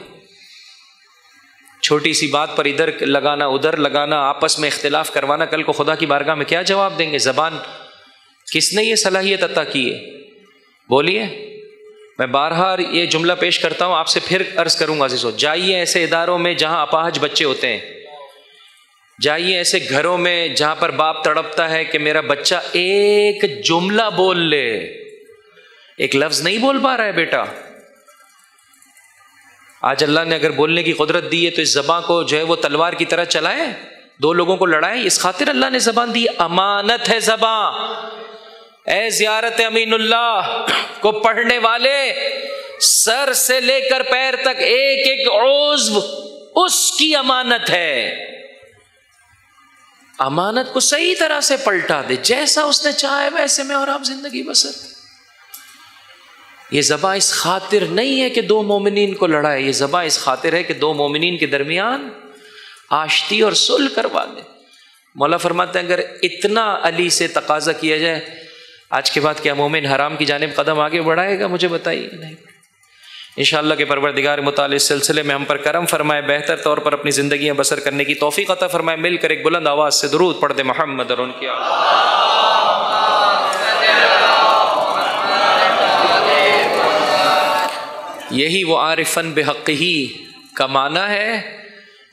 چھوٹی سی بات پر ادھر لگانا ادھر لگانا، آپس میں اختلاف کروانا. کل کو خدا کی بارگاہ میں کیا جواب دیں گے؟ زبان کس نے یہ صلاحیت عطا کی ہے؟ بولیے. میں بارہا یہ جملہ پیش کرتا ہوں، آپ سے پھر عرض کروں گا عزیزو، جائیے ایسے اداروں میں جہاں اپاہج بچے ہوتے ہیں، جائیے ایسے گھروں میں جہاں پر باپ تڑپتا ہے کہ میرا بچہ ایک جملہ بول لے، ایک لفظ نہیں بول پا رہا ہے بیٹا. آج اللہ نے اگر بولنے کی قدرت دی ہے تو اس زبان کو جو ہے وہ تلوار کی طرح چلائے، دو لوگوں کو لڑائے. اس خاطر اللہ نے زبان دی، امانت ہے زبان. اے زیارت امین اللہ کو پڑھنے والے، سر سے لے کر پیر تک ایک ایک عضو اس کی امانت ہے. امانت کو صحیح طرح سے پلٹا دے، جیسا اس نے چاہا ہے ویسے میں اور آپ زندگی بسر. یہ زبان اس خاطر نہیں ہے کہ دو مومنین کو لڑائے، یہ زبان اس خاطر ہے کہ دو مومنین کے درمیان آشتی اور صلح کروا دے. مولا فرماتے ہیں اگر اتنا علی سے تقاضا کیا جائے، آج کے بعد کیا مومن حرام کی جانب قدم آگے بڑھائے گا؟ مجھے بتائیے. نہیں. انشاءاللہ کہ پروردگار متعال اس سلسلے میں ہم پر کرم فرمائے، بہتر طور پر اپنی زندگیاں بسر کرنے کی توفیق عطا فرمائے. مل کر ایک بلند آواز سے درود پڑھ دے محمد اور ان کی یہی وہ عارفن بحقہ کا معنی ہے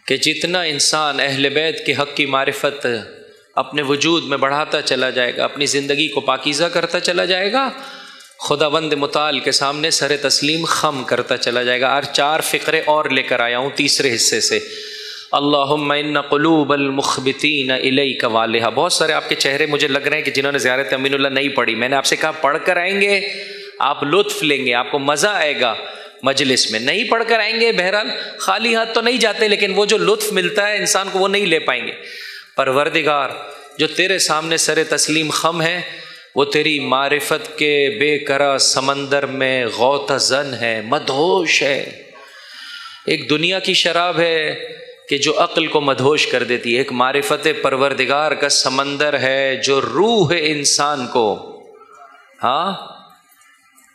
کہ جتنا انسان اہل بیت کے حق کی معرفت اپنے وجود میں بڑھاتا چلا جائے گا، اپنی زندگی کو پاکیزہ کرتا چلا جائے گا، خداوند متعال کے سامنے سر تسلیم خم کرتا چلا جائے گا. اور 4 فقرے اور لے کر آیا ہوں تیسرے حصے سے. اللہم ان قلوب المخبتین الیک والہا. بہت سارے آپ کے چہرے مجھے لگ رہے ہیں کہ جنہوں نے زیارت امین اللہ نہیں پڑھی. میں نے آپ سے کہا پڑھ کر آئیں گے، آپ لطف لیں گے، آپ کو مزہ آئے گا مجلس میں. نہیں پڑھ کر آئیں گے بہرحال خالی ہاتھ تو نہیں جاتے، لیکن وہ جو لطف ملتا ہے انسان کو وہ نہیں لے پائیں گے. پروردگار جو تیرے سامنے سر تسلیم خم ہے، وہ تیری معرفت کے بے کرا سمندر میں غوطہ زن ہے، مدہوش ہے. ایک دنیا کی شراب ہے کہ جو عقل کو مدہوش کر دیتی ہے، ایک معرفت پروردگار کا سمندر ہے جو روح انسان کو، ہاں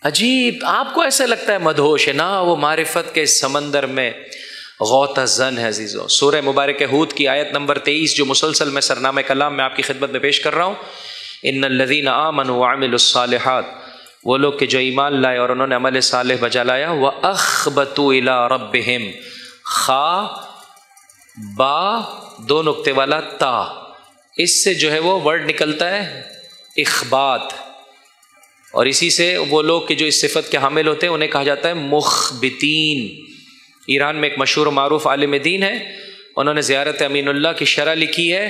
عجیب آپ کو ایسا لگتا ہے مدہوش ہے، نہ وہ معرفت کے سمندر میں غوطہ زن ہے. عزیزو سورہ مبارک ہود کی آیت نمبر 23 جو مسلسل میں سرنامہ کلام میں آپ کی خدمت میں پیش کر رہا ہوں، ان الذین آمنوا وعملوا الصالحات، وہ لوگ کہ جو ایمان لائے اور انہوں نے عمل صالح بجا لایا، وَأَخْبَتُوا إِلَىٰ رَبِّهِمْ، خا با 2 نقطے والا تا، اس سے جو ہے وہ ورڈ نکلتا ہے اخبات، اور اسی سے وہ لوگ کہ جو اس صفت کے حامل ہوتے ہیں انہیں کہا جاتا ہے مخبتین. ایران میں ایک مشہور و معروف عالم دین ہے، انہوں نے زیارت امین اللہ کی شرح لکھی ہے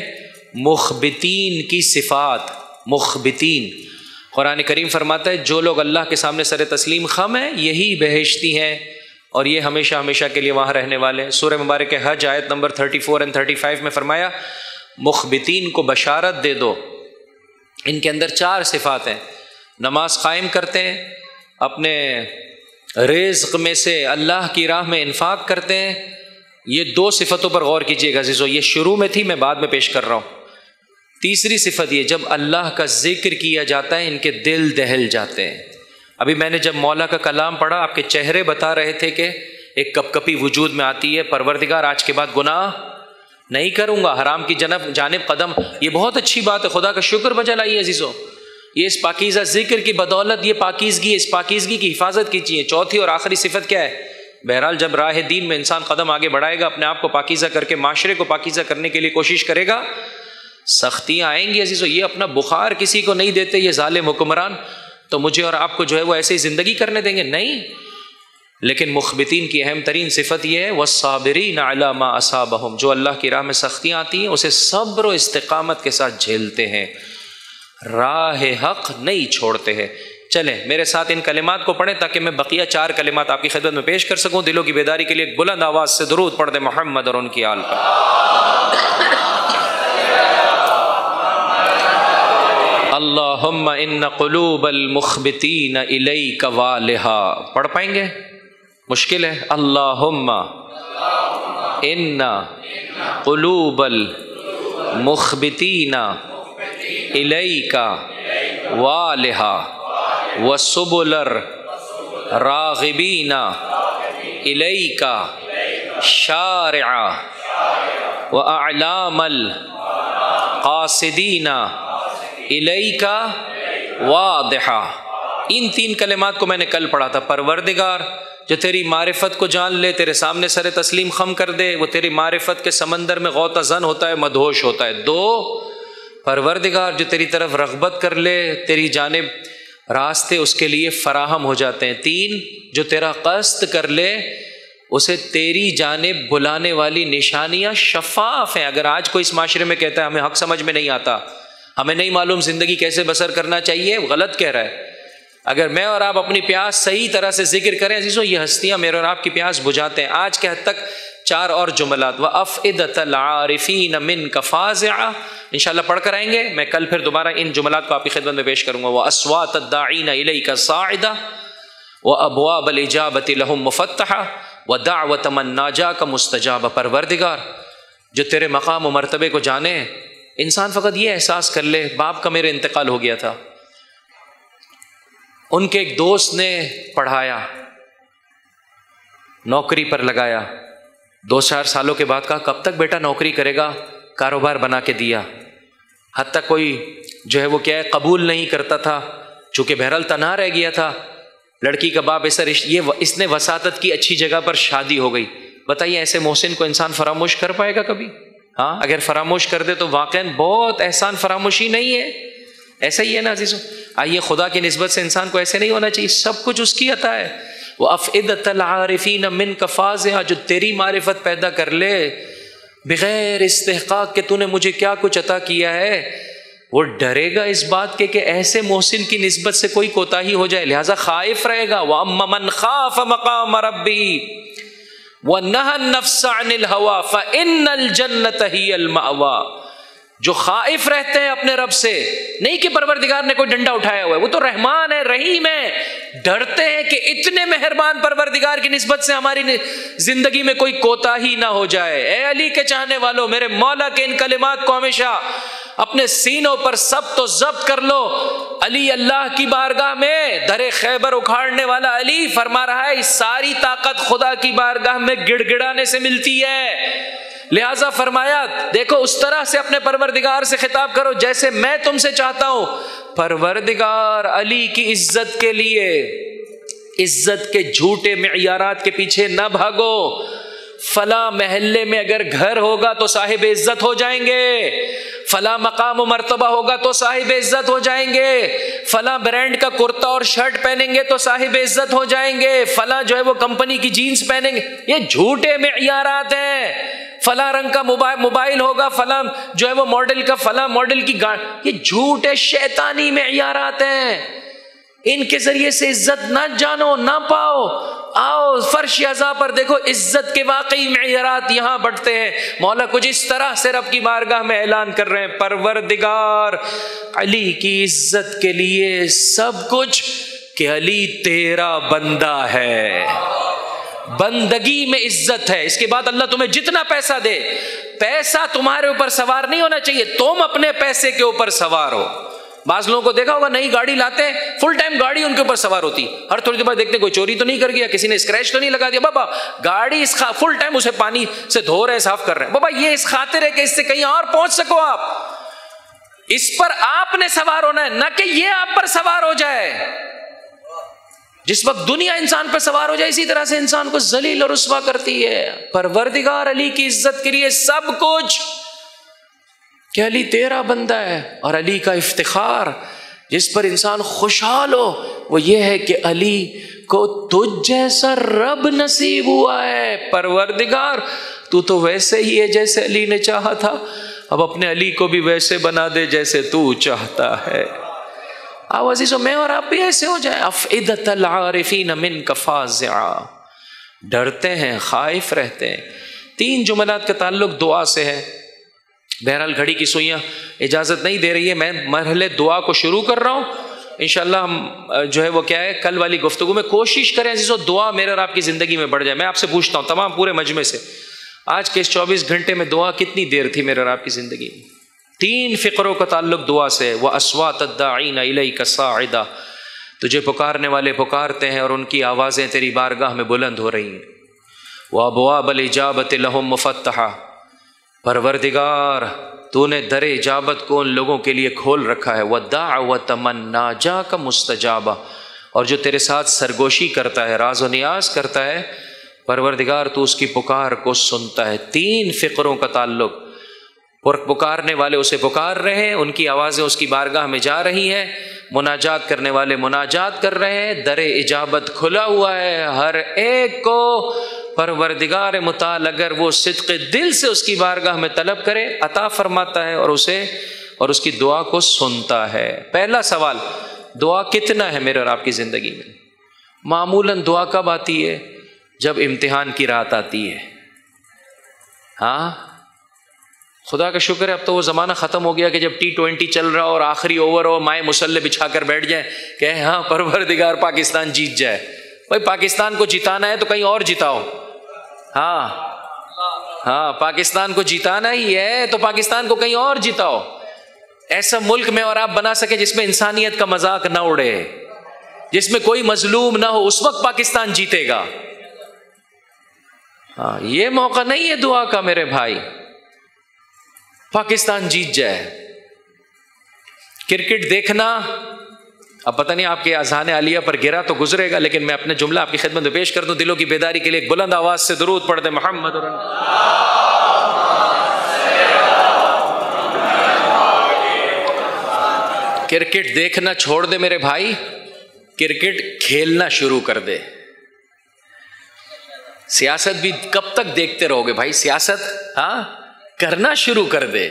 مخبتین کی صفات. مخبتین، قرآن کریم فرماتا ہے جو لوگ اللہ کے سامنے سر تسلیم خم ہیں یہی بہشتی ہیں اور یہ ہمیشہ ہمیشہ کے لیے وہاں رہنے والے ہیں. سورہ مبارک حج آیت نمبر 34 اور 35 میں فرمایا مخبتین کو بشارت دے دو، ان کے اندر 4 صفات ہیں. نماز قائم کرتے ہیں، اپنے رزق میں سے اللہ کی راہ میں انفاق کرتے ہیں. یہ 2 صفتوں پر غور کیجیے گا عزیزو، یہ شروع میں تھی، میں بعد میں پیش کر رہا ہوں. تیسری صفت یہ، جب اللہ کا ذکر کیا جاتا ہے ان کے دل دہل جاتے ہیں. ابھی میں نے جب مولا کا کلام پڑھا آپ کے چہرے بتا رہے تھے کہ ایک کپ کپی وجود میں آتی ہے، پروردگار آج کے بعد گناہ نہیں کروں گا، حرام کی جانب قدم. یہ بہت اچھی بات ہے، خدا کا شکر بجا لائیے عزیزو. یہ اس پاکیزہ ذکر کی بدولت یہ پاکیزگی، اس پاکیزگی کی حفاظت کیجیے. چوتھی اور آخری صفت کیا ہے؟ بہرحال جب راہ دین میں انسان قدم آگے بڑھائے گا، اپنے آپ کو پاکیزہ کر کے معاشرے کو پاکیزہ کرنے کے لیے کوشش کرے گا، سختیاں آئیں گی عزیزو. یہ اپنا بخار کسی کو نہیں دیتے یہ ظالم حکمران، تو مجھے اور آپ کو جو ہے وہ ایسے ہی زندگی کرنے دیں گے؟ نہیں. لیکن مخبتین کی اہم ترین صفت یہ ہے والصابرین علی ما اصابہم، جو اللہ کی راہ میں سختیاں آتی ہیں اسے صبر و استقامت کے ساتھ جھیلتے ہیں، راہ حق نہیں چھوڑتے ہیں. چلیں میرے ساتھ ان کلمات کو پڑھیں تاکہ میں بقیہ 4 کلمات آپ کی خدمت میں پیش کر سکوں. دلوں کی بیداری کے لیے ایک بلند آواز سے درود پڑھ دیں محمد اور ان کی آل پر. اللہم ان قلوب المخبتین الیک والہا. پڑھ پائیں گے؟ مشکل ہے. اللہم ان قلوب مخبتین الیک والہا وسبلر راغبین الیک شارعا واعلام القاصدین الیک واضحا۔ ان تین کلمات کو میں نے کل پڑھا تھا۔ پروردگار جو تیری معرفت کو جان لے، تیرے سامنے سر تسلیم خم کر دے، وہ تیری معرفت کے سمندر میں غوطہ زن ہوتا ہے، مدہوش ہوتا ہے۔ دو، پروردگار جو تیری طرف رغبت کر لے، تیری جانب راستے اس کے لیے فراہم ہو جاتے ہیں۔ تین، جو تیرا قصد کر لے اسے تیری جانب بلانے والی نشانیاں شفاف ہیں۔ اگر آج کوئی اس معاشرے میں کہتا ہے ہمیں حق سمجھ میں نہیں آتا، ہمیں نہیں معلوم زندگی کیسے بسر کرنا چاہیے، غلط کہہ رہا ہے۔ اگر میں اور آپ اپنی پیاس صحیح طرح سے ذکر کریں عزیزوں، یہ ہستیاں میرے اور آپ کی پیاس بجھاتے ہیں۔ آج کے حد تک 4 اور جملات، وَأَفْئِدَةَ الْعَارِفِينَ مِنْكَ فَازِعَةً انشاءاللہ پڑھ کر آئیں گے۔ میں کل پھر دوبارہ ان جملات کو آپ کی خدمت میں پیش کروں گا۔ وَأَصْوَاتَ الدَّاعِينَ إِلَيْكَ صَاعِدَةً وَأَبْوَابَ الْإِجَابَةِ لَهُمْ مُفَتَّحَةً وَدَعْوَةَ مَن نَاجَاكَ مُسْتَجَابَةً۔ پروردگار جو تیرے مقام و مرتبے کو جانے، انسان فقط یہ احساس کر لے، باپ کا میرے انتقال ہو گیا تھا، ان کے ایک دوست نے پڑھایا، نوکری پر لگایا، 2-4 سالوں کے بعد کہا کب تک بیٹا نوکری کرے گا، کاروبار بنا کے دیا، حتیٰ کوئی جو ہے وہ کیا ہے قبول نہیں کرتا تھا، چونکہ بہرحال تنہا رہ گیا تھا، لڑکی کا باپ ایسا اس نے وساطت کی، اچھی جگہ پر شادی ہو گئی۔ بتائیے ایسے محسن کو انسان فراموش کر پائے گا کبھی؟ ہاں، اگر فراموش کر دے تو واقعاً بہت احسان فراموشی نہیں ہے، ایسا ہی ہے نا عزیزوں۔ آئیے خدا کی نسبت سے انسان کو ایسے نہیں ہونا چاہیے، سب کچھ اس کی عطا ہے۔ وَأَفْئِدَةَ الْعَارِفِينَ مِنْكَ فَازِعَةً جو تیری معرفت پیدا کر لے بغیر استحقاق کہ تو نے مجھے کیا کچھ عطا کیا ہے، وہ ڈرے گا اس بات کے کہ ایسے محسن کی نسبت سے کوئی کوتاہی ہو جائے، لہٰذا خائف رہے گا۔ وَأَمَّا مَنْ خَافَ مَقَامَ رَبِّهِ وَنَهَى النَّفْسَ عَنِ الْهَوَىٰ فَإِنَّ الْجَنَّةَ هِيَ الْمَأْوَىٰ۔ جو خائف رہتے ہیں اپنے رب سے، نہیں کہ پروردگار نے کوئی ڈنڈا اٹھایا ہوا ہے، وہ تو رحمان ہے، رحیم ہے، ڈرتے ہیں کہ اتنے مہربان پروردگار کی نسبت سے ہماری زندگی میں کوئی کوتاہی نہ ہو جائے۔ اے علی کے چاہنے والوں، میرے مولا کے ان کلمات کو ہمیشہ اپنے سینوں پر ثبت و ضبط کر لو۔ علی اللہ کی بارگاہ میں در خیبر اکھاڑنے والا علی فرما رہا ہے ساری طاقت خدا کی بارگاہ میں گڑ گڑانے سے ملتی ہے، لہٰذا فرمایا دیکھو اس طرح سے اپنے پروردگار سے خطاب کرو جیسے میں تم سے چاہتا ہوں۔ پروردگار علی کی عزت کے لیے عزت کے جھوٹے معیارات کے پیچھے نہ بھاگو۔ فلاں محلے میں اگر گھر ہوگا تو صاحب عزت ہو جائیں گے، فلاں مقام و مرتبہ ہوگا تو صاحب عزت ہو جائیں گے، فلاں برانڈ کا کرتا اور شرٹ پہنیں گے تو صاحب عزت ہو جائیں گے، فلاں جو ہے وہ کمپنی کی جینز پہنیں گے، یہ جھوٹے معیارات ہیں۔ فلاں رنگ کا موبائل ہوگا، فلاں جو ہے وہ ماڈل کا، فلاں ماڈل کی گاڑی، یہ جھوٹے شیطانی معیارات ہیں، ان کے ذریعے سے عزت نہ جانو نہ پاؤ۔ آؤ فرش عزا پر دیکھو عزت کے واقعی معیارات یہاں بڑھتے ہیں۔ مولا کچھ اس طرح سے رب کی بارگاہ میں اعلان کر رہے ہیں پروردگار علی کی عزت کے لیے سب کچھ کہ علی تیرا بندہ ہے، بندگی میں عزت ہے۔ اس کے بعد اللہ تمہیں جتنا پیسہ دے، پیسہ تمہارے اوپر سوار نہیں ہونا چاہیے، تم اپنے پیسے کے اوپر سوار ہو۔ بعض لوگوں کو دیکھا ہوگا نئی گاڑی لاتے ہیں، فل ٹائم گاڑی ان کے اوپر سوار ہوتی، ہر تھوڑی دیر بعد دیکھتے ہیں کوئی چوری تو نہیں کر گیا، کسی نے اسکریچ تو نہیں لگا دیا، بابا گاڑی فل ٹائم اسے پانی سے دھو رہے ہیں، صاف کر رہے ہیں، بابا یہ اس خاطر ہے کہ اس سے کہیں اور پہنچ سکو آپ، اس پر آپ نے سوار ہونا ہے، نہ کہ یہ آپ پر سوار ہو جائے۔ جس وقت دنیا انسان پر سوار ہو جائے اسی طرح سے انسان کو ذلیل اور رسوا کرتی ہے۔ پروردگار علی کی عزت کے لیے سب کچھ کہ علی تیرا بندہ ہے، اور علی کا افتخار جس پر انسان خوشحال ہو وہ یہ ہے کہ علی کو تجھ جیسا رب نصیب ہوا ہے۔ پروردگار تو ویسے ہی ہے جیسے علی نے چاہا تھا، اب اپنے علی کو بھی ویسے بنا دے جیسے تو چاہتا ہے۔ آؤ عزیزو میں اور آپ بھی ایسے ہو جائیں۔ افئدۃ العارفین منک فازعا، ڈرتے ہیں، خائف رہتے ہیں۔ 3 جملات کا تعلق دعا سے ہے۔ بہرحال گھڑی کی سوئیاں اجازت نہیں دے رہی ہے، میں مرحلے دعا کو شروع کر رہا ہوں۔ انشاءاللہ ہم جو ہے وہ کیا ہے کل والی گفتگو میں کوشش کریں عزیزو دعا میرے اور آپ کی زندگی میں بڑھ جائے۔ میں آپ سے پوچھتا ہوں تمام پورے مجمع سے، آج کے اس 24 گھنٹے میں دعا کتنی دیر تھی میرے اور آپ کی زندگی میں؟ 3 فقروں کا تعلق دعا سے. وَأَصْوَاتَ الدَّاعِينَ إِلَيْكَ صَاعِدَةً، تجھے پکارنے والے پکارتے ہیں اور ان کی آوازیں تیری بارگاہ میں بلند ہو رہی ہیں. وَأَبْوَابَ الْإِجَابَةِ لَهُمْ مُفَتَّحَةً، پروردگار تو نے در اجابت کو ان لوگوں کے لیے کھول رکھا ہے. وَدَعْوَةَ مَن نَاجَاكَ مُسْتَجَابَةً، اور جو تیرے ساتھ سرگوشی کرتا ہے، راز و نیاز کرتا ہے، پروردگار تو اس کی پکار کو سنتا ہے. 3 فقروں کا تعلق. پکارنے والے اسے پکار رہے ہیں، ان کی آوازیں اس کی بارگاہ میں جا رہی ہیں. مناجات کرنے والے مناجات کر رہے ہیں، در اجابت کھلا ہوا ہے ہر ایک کو. پروردگار متعال اگر وہ صدق دل سے اس کی بارگاہ میں طلب کرے، عطا فرماتا ہے اور اس کی دعا کو سنتا ہے. پہلا سوال، دعا کتنا ہے میرے اور آپ کی زندگی میں؟ معمولاً دعا کب آتی ہے؟ جب امتحان کی رات آتی ہے. ہاں خدا کا شکر ہے اب تو وہ زمانہ ختم ہو گیا کہ جب T20 چل رہا ہو اور آخری اوور ہو مائع مسلح بچھا کر بیٹھ جائیں کہ ہاں پروردگار پاکستان جیت جائے. بھائی پاکستان کو جتانا ہے تو کہیں اور جتاؤ. ہاں پاکستان کو جتانا ہی ہے تو پاکستان کو کہیں اور جتاؤ. ایسا ملک میں اور آپ بنا سکے جس میں انسانیت کا مذاق نہ اڑے، جس میں کوئی مظلوم نہ ہو، اس وقت پاکستان جیتے گا. ہاں یہ موقع نہیں ہے دعا کا میرے بھائی. پاکستان جیت جائے. کرکٹ دیکھنا اب پتہ نہیں آپ کے اذہان عالیہ پر گرا تو گزرے گا، لیکن میں اپنا جملہ آپ کی خدمت میں پیش کر دوں. دلوں کی بیداری کے لیے ایک بلند آواز سے درود پڑھ دیں. محمد کرکٹ دیکھنا چھوڑ دے میرے بھائی، کرکٹ کھیلنا شروع کر دے. سیاست بھی کب تک دیکھتے رہو گے بھائی؟ سیاست کرنا شروع کر دے.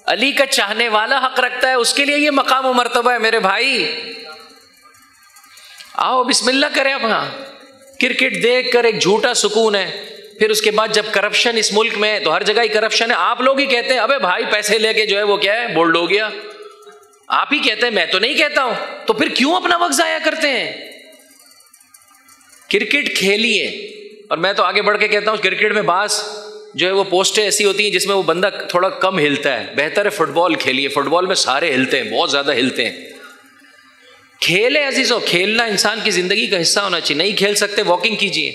علی کا چاہنے والا حق رکھتا ہے، اس کے لیے یہ مقام و مرتبہ ہے میرے بھائی. آؤ بسم اللہ کریں. اب کرکٹ دیکھ کر ایک جھوٹا سکون ہے. پھر اس کے بعد جب کرپشن اس ملک میں ہے تو ہر جگہ ہی کرپشن ہے. آپ لوگ ہی کہتے ہیں ابے بھائی پیسے لے کے جو ہے وہ کیا ہے بولڈ ہو گیا. آپ ہی کہتے ہیں، میں تو نہیں کہتا ہوں. تو پھر کیوں اپنا وقت ضائع کرتے ہیں؟ کرکٹ کھیلیے. اور میں تو آگے بڑھ کے کہتا ہوں کرکٹ میں بعض جو ہے وہ پوسٹیں ایسی ہوتی ہیں جس میں وہ بندہ تھوڑا کم ہلتا ہے. بہتر ہے فٹ بال کھیلیے. فٹ بال میں سارے ہلتے ہیں، بہت زیادہ ہلتے ہیں. کھیلے عزیزو، کھیلنا انسان کی زندگی کا حصہ ہونا چاہیے. نہیں کھیل سکتے واکنگ کیجیے.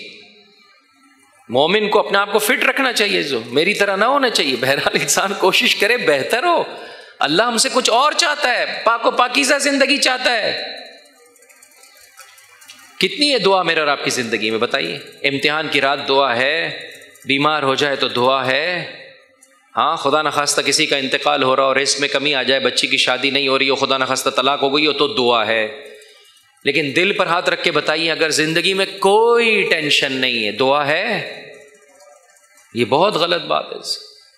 مومن کو اپنے آپ کو فٹ رکھنا چاہیے، جو میری طرح نہ ہونا چاہیے. بہرحال انسان کوشش کرے بہتر ہو. اللہ ہم سے کچھ اور چاہتا ہے، پاک و پاکیزہ زندگی چاہتا ہے. کتنی ہے دعا میرے اور آپ کی زندگی میں بتائیے؟ امتحان کی رات دعا ہے، بیمار ہو جائے تو دعا ہے. ہاں خدا نخواستہ کسی کا انتقال ہو رہا ہو، رزق میں کمی آ جائے، بچی کی شادی نہیں ہو رہی ہو، خدا نخواستہ طلاق ہو گئی ہو تو دعا ہے. لیکن دل پر ہاتھ رکھ کے بتائیے اگر زندگی میں کوئی ٹینشن نہیں ہے دعا ہے؟ یہ بہت غلط بات ہے.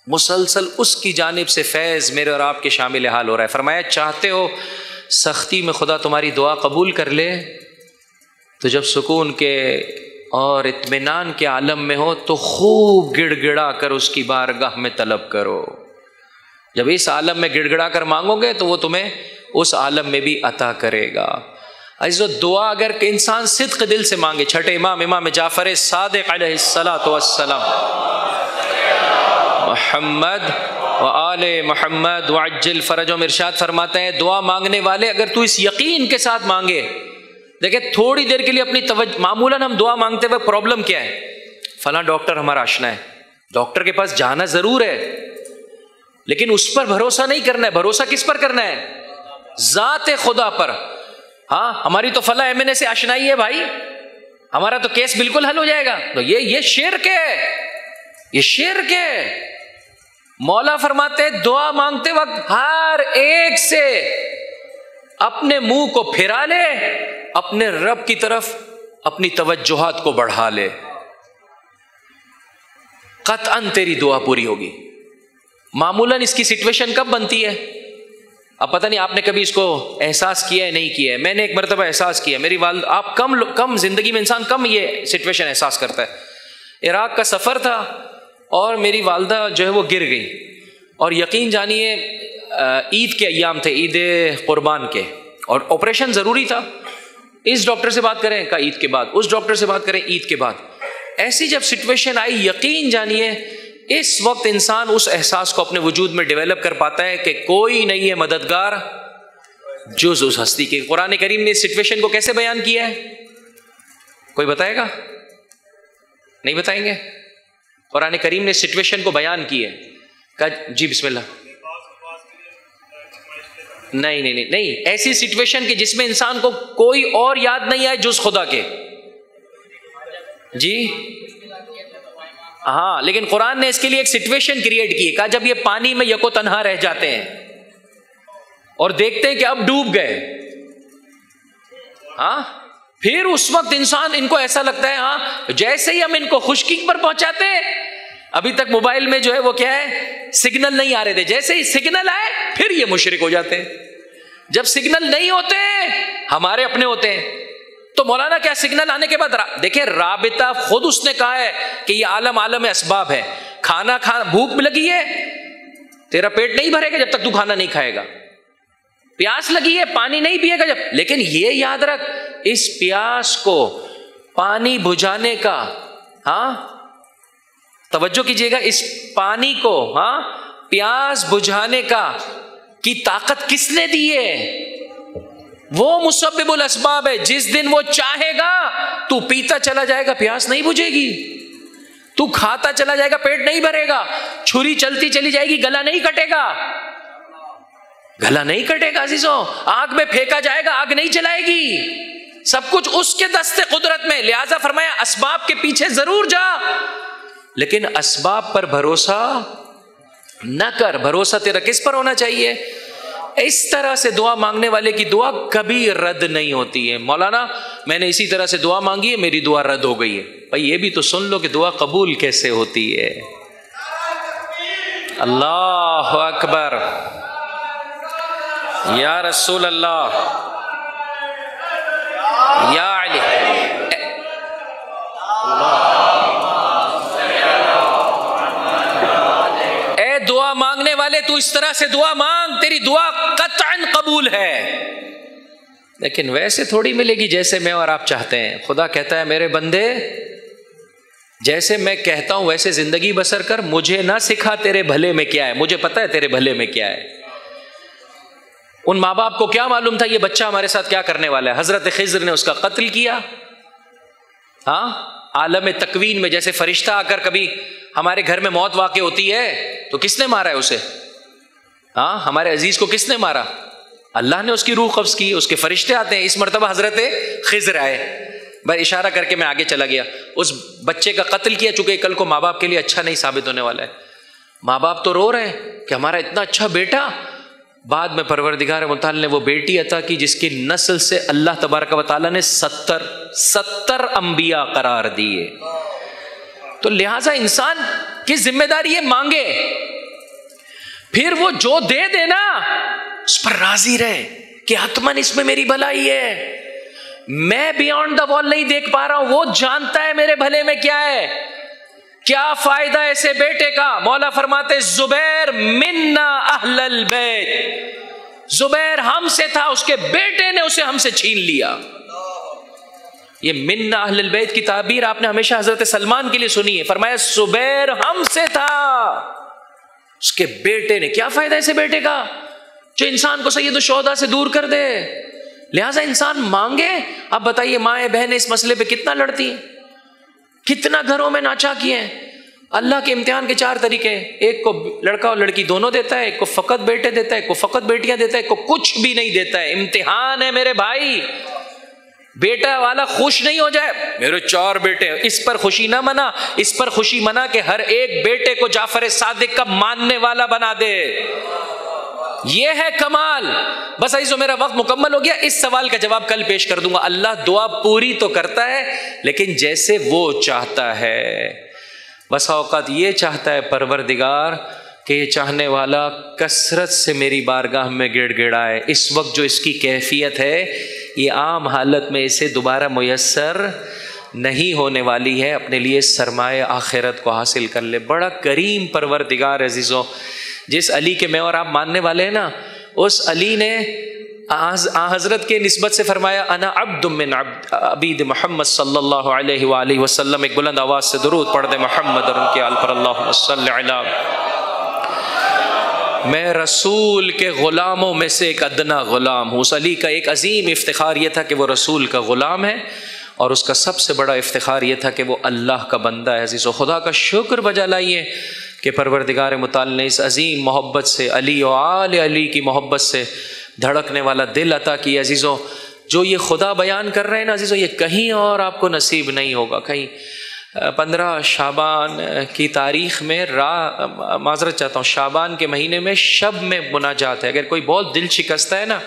مسلسل اس کی جانب سے فیض میرے اور آپ کے شامل حال ہو رہا ہے. فرمایا چاہتے ہو سختی میں خدا تمہاری دعا قبول کر لے تو جب سکون کے اور اطمینان کے عالم میں ہو تو خوب گڑ گڑا کر اس کی بارگاہ میں طلب کرو. جب اس عالم میں گڑ گڑا کر مانگو گے تو وہ تمہیں اس عالم میں بھی عطا کرے گا. عزیزو دعا اگر کہ انسان صدق دل سے مانگے. چھٹے امام جعفر صادق علیہ الصلوۃ والسلام محمد و آل محمد وعجل فرجهم ارشاد فرماتے ہیں دعا مانگنے والے اگر تو اس یقین کے ساتھ مانگے. دیکھیں تھوڑی دیر کے لیے اپنی توجہ، معمولاً ہم دعا مانگتے ہوئے پرابلم کیا ہے؟ فلاں ڈاکٹر ہمارا آشنا ہے، ڈاکٹر کے پاس جانا ضرور ہے لیکن اس پر بھروسہ نہیں کرنا ہے. بھروسہ کس پر کرنا ہے؟ ذات خدا پر. ہاں ہماری تو فلاں MNA سے آشنائی ہے بھائی، ہمارا تو کیس بالکل حل ہو جائے گا. تو یہ شرک ہے، یہ شرک ہے. مولا فرماتے ہیں دعا مانگتے وقت ہر ایک سے اپنے منہ کو پھرا لے، اپنے رب کی طرف اپنی توجہات کو بڑھا لے، قطعاً تیری دعا پوری ہوگی. معمولاً اس کی سچویشن کب بنتی ہے؟ اب پتہ نہیں آپ نے کبھی اس کو احساس کیا ہے نہیں کیا ہے. میں نے ایک مرتبہ احساس کیا. میری والد، آپ کم زندگی میں انسان کم یہ سچویشن احساس کرتا ہے. عراق کا سفر تھا اور میری والدہ جو ہے وہ گر گئی اور یقین جانیے عید کے ایام تھے، عید قربان کے، اور آپریشن ضروری تھا. اس ڈاکٹر سے بات کریں کا عید کے بعد، اس ڈاکٹر سے بات کریں عید کے بعد. ایسی جب سچویشن آئی یقین جانیے اس وقت انسان اس احساس کو اپنے وجود میں ڈیولپ کر پاتا ہے کہ کوئی نہیں ہے مددگار جز اس ہستی کے. قرآن کریم نے اس سچویشن کو کیسے بیان کیا ہے؟ کوئی بتائے گا؟ نہیں بتائیں گے؟ قرآن کریم نے سچویشن کو بیان کی ہے. کہا جی بسم اللہ. نہیں ایسی سچویشن کہ جس میں انسان کو کوئی اور یاد نہیں آئے جز خدا کے. جی ہاں، لیکن قرآن نے اس کے لیے ایک سچویشن کریٹ کی. کہا جب یہ پانی میں یکو تنہا رہ جاتے ہیں اور دیکھتے ہیں کہ اب ڈوب گئے، ہاں، پھر اس وقت انسان ان کو ایسا لگتا ہے ہاں جیسے ہی ہم ان کو خشکی پر پہنچاتے ہیں، ابھی تک موبائل میں جو ہے وہ کیا ہے، سگنل نہیں آ رہے تھے، جیسے ہی سگنل آئے پھر یہ مشرک ہو جاتے ہیں. جب سگنل نہیں ہوتے ہمارے اپنے ہوتے ہیں. تو مولانا کیا سگنل آنے کے بعد دیکھیں رابطہ خود اس نے کہا ہے کہ یہ عالم اسباب ہے. کھانا بھوک لگی ہے، تیرا پیٹ نہیں بھرے گا جب تک تو کھانا نہیں کھائے گا. پیاس لگی ہے، پانی نہیں پیے گا لیکن یہ یاد رکھ اس پیاس کو پانی بجھانے کا، ہاں توجہ کیجیے گا، اس پانی کو ہاں پیاس بجھانے کا کی طاقت کس نے دی ہے؟ وہ مسبب الاسباب ہے. جس دن وہ چاہے گا تو پیتا چلا جائے گا، پیاس نہیں بجھے گی. تو کھاتا چلا جائے گا، پیٹ نہیں بھرے گا. چھری چلتی چلی جائے گی، گلا نہیں کٹے گا. گلا نہیں کٹے گا عزیزوں. آگ میں پھینکا جائے گا، آگ نہیں جلائے گی. سب کچھ اس کے دست قدرت میں. لہذا فرمایا اسباب کے پیچھے ضرور جا لیکن اسباب پر بھروسہ نہ کر. بھروسہ تیرا کس پر ہونا چاہیے؟ اس طرح سے دعا مانگنے والے کی دعا کبھی رد نہیں ہوتی ہے. مولانا میں نے اسی طرح سے دعا مانگی ہے، میری دعا رد ہو گئی ہے. بھائی یہ بھی تو سن لو کہ دعا قبول کیسے ہوتی ہے. اللہ اکبر یا رسول اللہ یا علی. اے دعا مانگنے والے تو اس طرح سے دعا مانگ، تیری دعا قطعاً قبول ہے. لیکن ویسے تھوڑی ملے گی جیسے میں اور آپ چاہتے ہیں. خدا کہتا ہے میرے بندے جیسے میں کہتا ہوں ویسے زندگی بسر کر، مجھے نہ سکھا تیرے بھلے میں کیا ہے. مجھے پتا ہے تیرے بھلے میں کیا ہے. ان ماں باپ کو کیا معلوم تھا یہ بچہ ہمارے ساتھ کیا کرنے والا ہے؟ حضرت خضر نے اس کا قتل کیا. ہاں عالم تکوین میں جیسے فرشتہ آ کر کبھی ہمارے گھر میں موت واقع ہوتی ہے تو کس نے مارا ہے اسے؟ ہاں ہمارے عزیز کو کس نے مارا؟ اللہ نے اس کی روح قبض کی. اس کے فرشتے آتے ہیں. اس مرتبہ حضرت خضر آئے. بس اشارہ کر کے میں آگے چلا گیا. اس بچے کا قتل کیا چونکہ کل کو ماں باپ کے لیے اچھا نہیں ثابت ہونے والا ہے. ماں باپ تو رو رہے ہیں کہ ہمارا اتنا اچھا بیٹا. بعد میں پروردگار متعال نے وہ بیٹی عطا کی جس کی نسل سے اللہ تبارک و تعالیٰ نے 70 انبیاء قرار دیے. تو لہٰذا انسان کی ذمہ داری ہے مانگے، پھر وہ جو دے دے نا اس پر راضی رہے کہ حتماً اس میں میری بھلائی ہے. میں بیانڈ دا وال نہیں دیکھ پا رہا ہوں، وہ جانتا ہے میرے بھلے میں کیا ہے. کیا فائدہ ایسے بیٹے کا؟ مولا فرماتے زبیر منا اہل البیت، زبیر ہم سے تھا، اس کے بیٹے نے اسے ہم سے چھین لیا. یہ منا اہل البیت کی تعبیر آپ نے ہمیشہ حضرت سلمان کے لیے سنی ہے. فرمایا زبیر ہم سے تھا، اس کے بیٹے نے. کیا فائدہ ایسے بیٹے کا جو انسان کو سید الشہداء سے دور کر دے. لہٰذا انسان مانگے. اب بتائیے مائیں بہنیں اس مسئلے پہ کتنا لڑتی ہیں، کتنا گھروں میں ناچاکی ہیں. اللہ کے امتحان کے 4 طریقے ہیں. ایک کو لڑکا اور لڑکی دونوں دیتا ہے، ایک کو فقط بیٹے دیتا ہے، ایک کو فقط بیٹیاں دیتا ہے، ایک کو کچھ بھی نہیں دیتا ہے. امتحان ہے میرے بھائی. بیٹا والا خوش نہیں ہو جائے میرے 4 بیٹے، اس پر خوشی نہ منا. اس پر خوشی منا کہ ہر ایک بیٹے کو جعفر صادق کا ماننے والا بنا دے. یہ ہے کمال. بس عزیزو میرا وقت مکمل ہو گیا. اس سوال کا جواب کل پیش کر دوں گا. اللہ دعا پوری تو کرتا ہے لیکن جیسے وہ چاہتا ہے. بس اوقات یہ چاہتا ہے پروردگار کہ یہ چاہنے والا کثرت سے میری بارگاہ میں گڑ گڑائے. اس وقت جو اس کی کیفیت ہے یہ عام حالت میں اسے دوبارہ میسر نہیں ہونے والی ہے. اپنے لیے سرمایہ آخرت کو حاصل کر لے. بڑا کریم پروردگار عزیزو. جس علی کے میں اور آپ ماننے والے ہیں نا، اس علی نے حضرت کے نسبت سے فرمایا انا عبد من عبید محمد صلی اللہ علیہ وآلہ وسلم. ایک بلند آواز سے درود پڑھ دے محمد اور ان کے آل پر اللہم صلی علی. میں رسول کے غلاموں میں سے ایک ادنا غلام ہوں. اس علی کا ایک عظیم افتخار یہ تھا کہ وہ رسول کا غلام ہے، اور اس کا سب سے بڑا افتخار یہ تھا کہ وہ اللہ کا بندہ ہے. عزیز و خدا کا شکر بجا لائیے کہ پروردگار متعال نے اس عظیم محبت سے، علی و آل علی کی محبت سے دھڑکنے والا دل عطا کی. عزیزو جو یہ خدا بیان کر رہے ہیں نا عزیزو، یہ کہیں اور آپ کو نصیب نہیں ہوگا. کہیں 15 شعبان کی تاریخ میں معذرت چاہتا ہوں، شعبان کے مہینے میں شب میں مناجات ہے. اگر کوئی بہت دل شکستہ ہے نا،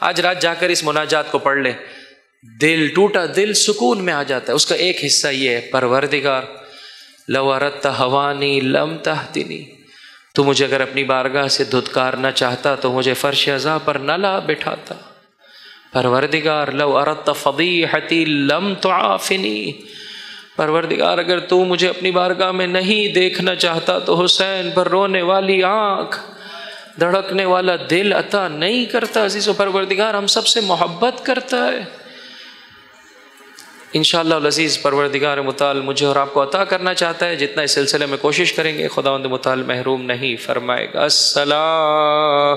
آج رات جا کر اس مناجات کو پڑھ لے، دل ٹوٹا دل سکون میں آ جاتا ہے. اس کا ایک حصہ یہ ہے، پروردگار لو اردت ہوانی لم تہدنی، تو مجھے اگر اپنی بارگاہ سے دھتکارنا چاہتا تو مجھے فرش عزا پر نہ لا بٹھاتا. پروردگار لو اردت فضیحتی لم تعافنی، پروردگار اگر تو مجھے اپنی بارگاہ میں نہیں دیکھنا چاہتا تو حسین پر رونے والی آنکھ، دھڑکنے والا دل عطا نہیں کرتا. عزیز و پروردگار ہم سب سے محبت کرتا ہے. انشاءاللہ العزیز پروردگار متعال مجھے اور آپ کو عطا کرنا چاہتا ہے. جتنا اس سلسلے میں کوشش کریں گے خداوند متعال محروم نہیں فرمائے گا. السلام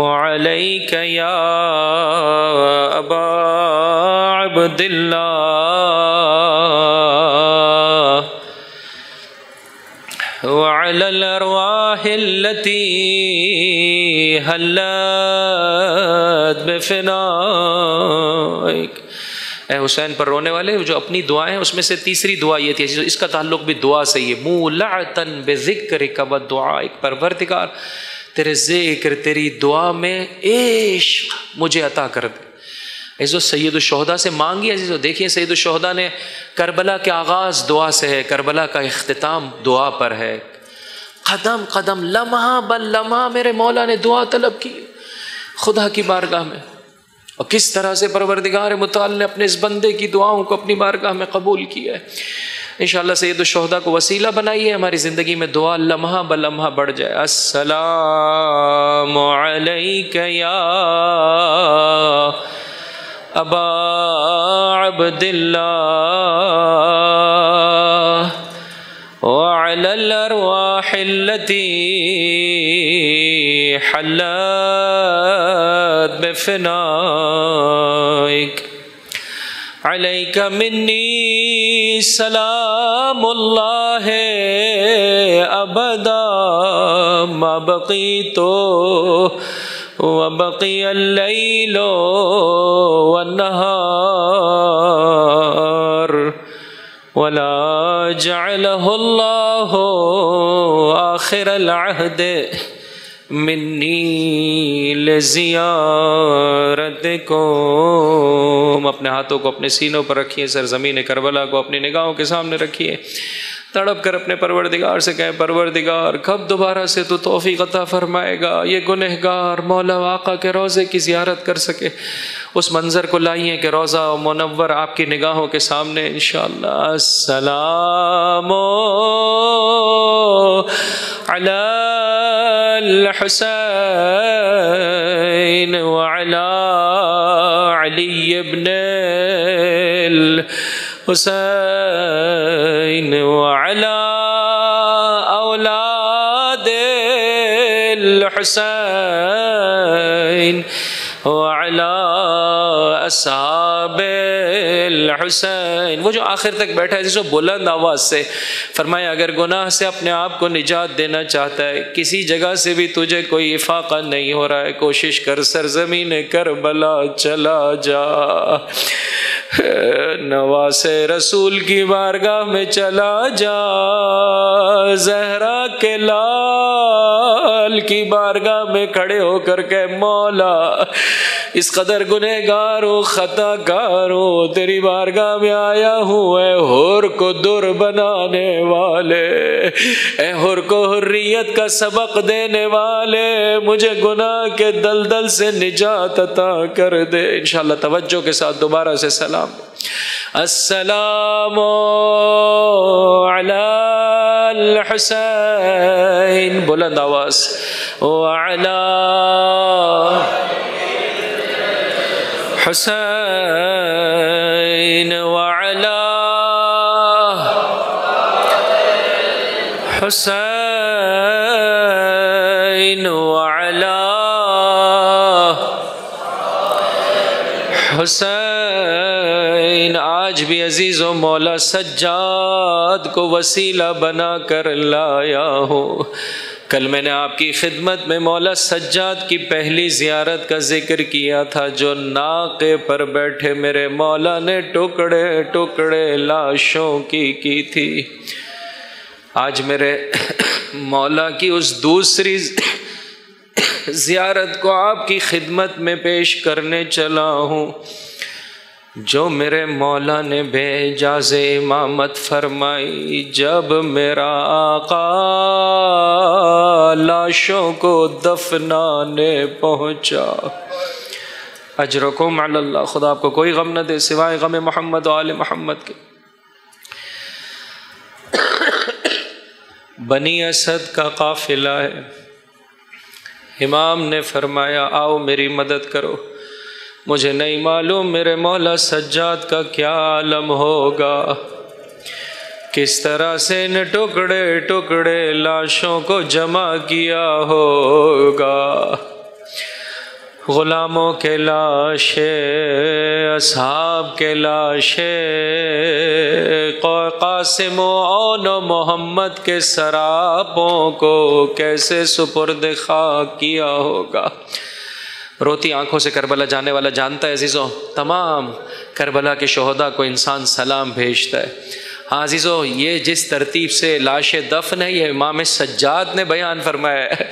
علیک یا ابا عبداللہ وعلی الارواح التي حلت بفنائک. اے حسین پر رونے والے جو اپنی دعائیں ہیں اس میں سے تیسری دعا یہ تھی، اس کا تعلق بھی دعا سے ہی ہے. مولعتن بذکرک والدعائک، پروردگار تیرے ذکر تیری دعا میں عشق مجھے عطا کر دے. عزیزو سید الشہداء سے مانگی. عزیزو دیکھیے سید الشہداء نے کربلا کے آغاز دعا سے ہے، کربلا کا اختتام دعا پر ہے. قدم قدم لمحہ بل لمحہ میرے مولا نے دعا طلب کی خدا کی بارگاہ میں، اور کس طرح سے پروردگار متعال نے اپنے اس بندے کی دعاؤں کو اپنی بارگاہ میں قبول کیا ہے. انشاءاللہ سید الشہداء کو وسیلہ بنائیے، ہماری زندگی میں دعا لمحہ بلمحہ بڑھ جائے. السلام علیک یا ابا عبداللہ وعلی الارواح التي حلت بفنائک علیک منی سلام اللہ ابدا ما بقیت وبقی اللیل والنہار ولا جعلہ اللہ آخر العہد منی لزیارتکم. اپنے ہاتھوں کو اپنے سینوں پر رکھیے، سرزمین کربلا کو اپنی نگاہوں کے سامنے رکھیے. تڑپ کر اپنے پروردگار سے کہیں پروردگار کب دوبارہ سے تو توفیق عطا فرمائے گا یہ گنہگار مولا آقا کے روضے کی زیارت کر سکے. اس منظر کو لائیے کہ روضہ منور آپ کی نگاہوں کے سامنے انشاءاللہ. السلام علی الحسین وعلی علی ابن الحسین وعلی اولاد الحسین وعلی اصحاب الحسین. وہ جو آخر تک بیٹھا ہے جس کو بلند آواز سے فرمایا اگر گناہ سے اپنے آپ کو نجات دینا چاہتا ہے، کسی جگہ سے بھی تجھے کوئی افاقہ نہیں ہو رہا ہے، کوشش کر سرزمین کربلا چلا جا، نواز رسول کی بارگاہ میں چلا جا، زہرا کے لال کی بارگاہ میں کھڑے ہو کر کے مولا اس قدر گنہگار ہوں خطا کار ہوں تیری بارگاہ میں آیا ہوں، اے حور کو در بنانے والے، اے حور کو حریت کا سبق دینے والے، مجھے گناہ کے دلدل سے نجات عطا کر دے. انشاءاللہ توجہ کے ساتھ دوبارہ سے سلام. السلام علی الحسین، بلند آواز، وعلی حسین وعلی حسین وعلی حسین. آج بھی عزیزو مولا سجاد کو وسیلہ بنا کر لایا ہوں. کل میں نے آپ کی خدمت میں مولا سجاد کی پہلی زیارت کا ذکر کیا تھا جو ناقے پر بیٹھے میرے مولا نے ٹکڑے ٹکڑے لاشوں کی تھی. آج میرے مولا کی اس دوسری زیارت کو آپ کی خدمت میں پیش کرنے چلا ہوں جو میرے مولا نے بے اجاز امامت فرمائی جب میرا آقا لاشوں کو دفنانے پہنچا. اجرکم علی اللہ. خدا آپ کو کوئی غم نہ دے سوائے غم محمد و آل محمد کے. بنی اسد کا قافلہ ہے. امام نے فرمایا آؤ میری مدد کرو. مجھے نہیں معلوم میرے مولا سجاد کا کیا عالم ہوگا، کس طرح سے ان ٹکڑے ٹکڑے لاشوں کو جمع کیا ہوگا. غلاموں کے لاشیں، اصحاب کے لاشیں، قاسم و اون و محمد کے سراپوں کو کیسے سپرد خاک کیا ہوگا. روتی آنکھوں سے کربلا جانے والا جانتا ہے عزیزو، تمام کربلا کے شہداء کو انسان سلام بھیجتا ہے. ہاں عزیزو، یہ جس ترتیب سے لاش دفن ہے یہ امام سجاد نے بیان فرمایا ہے.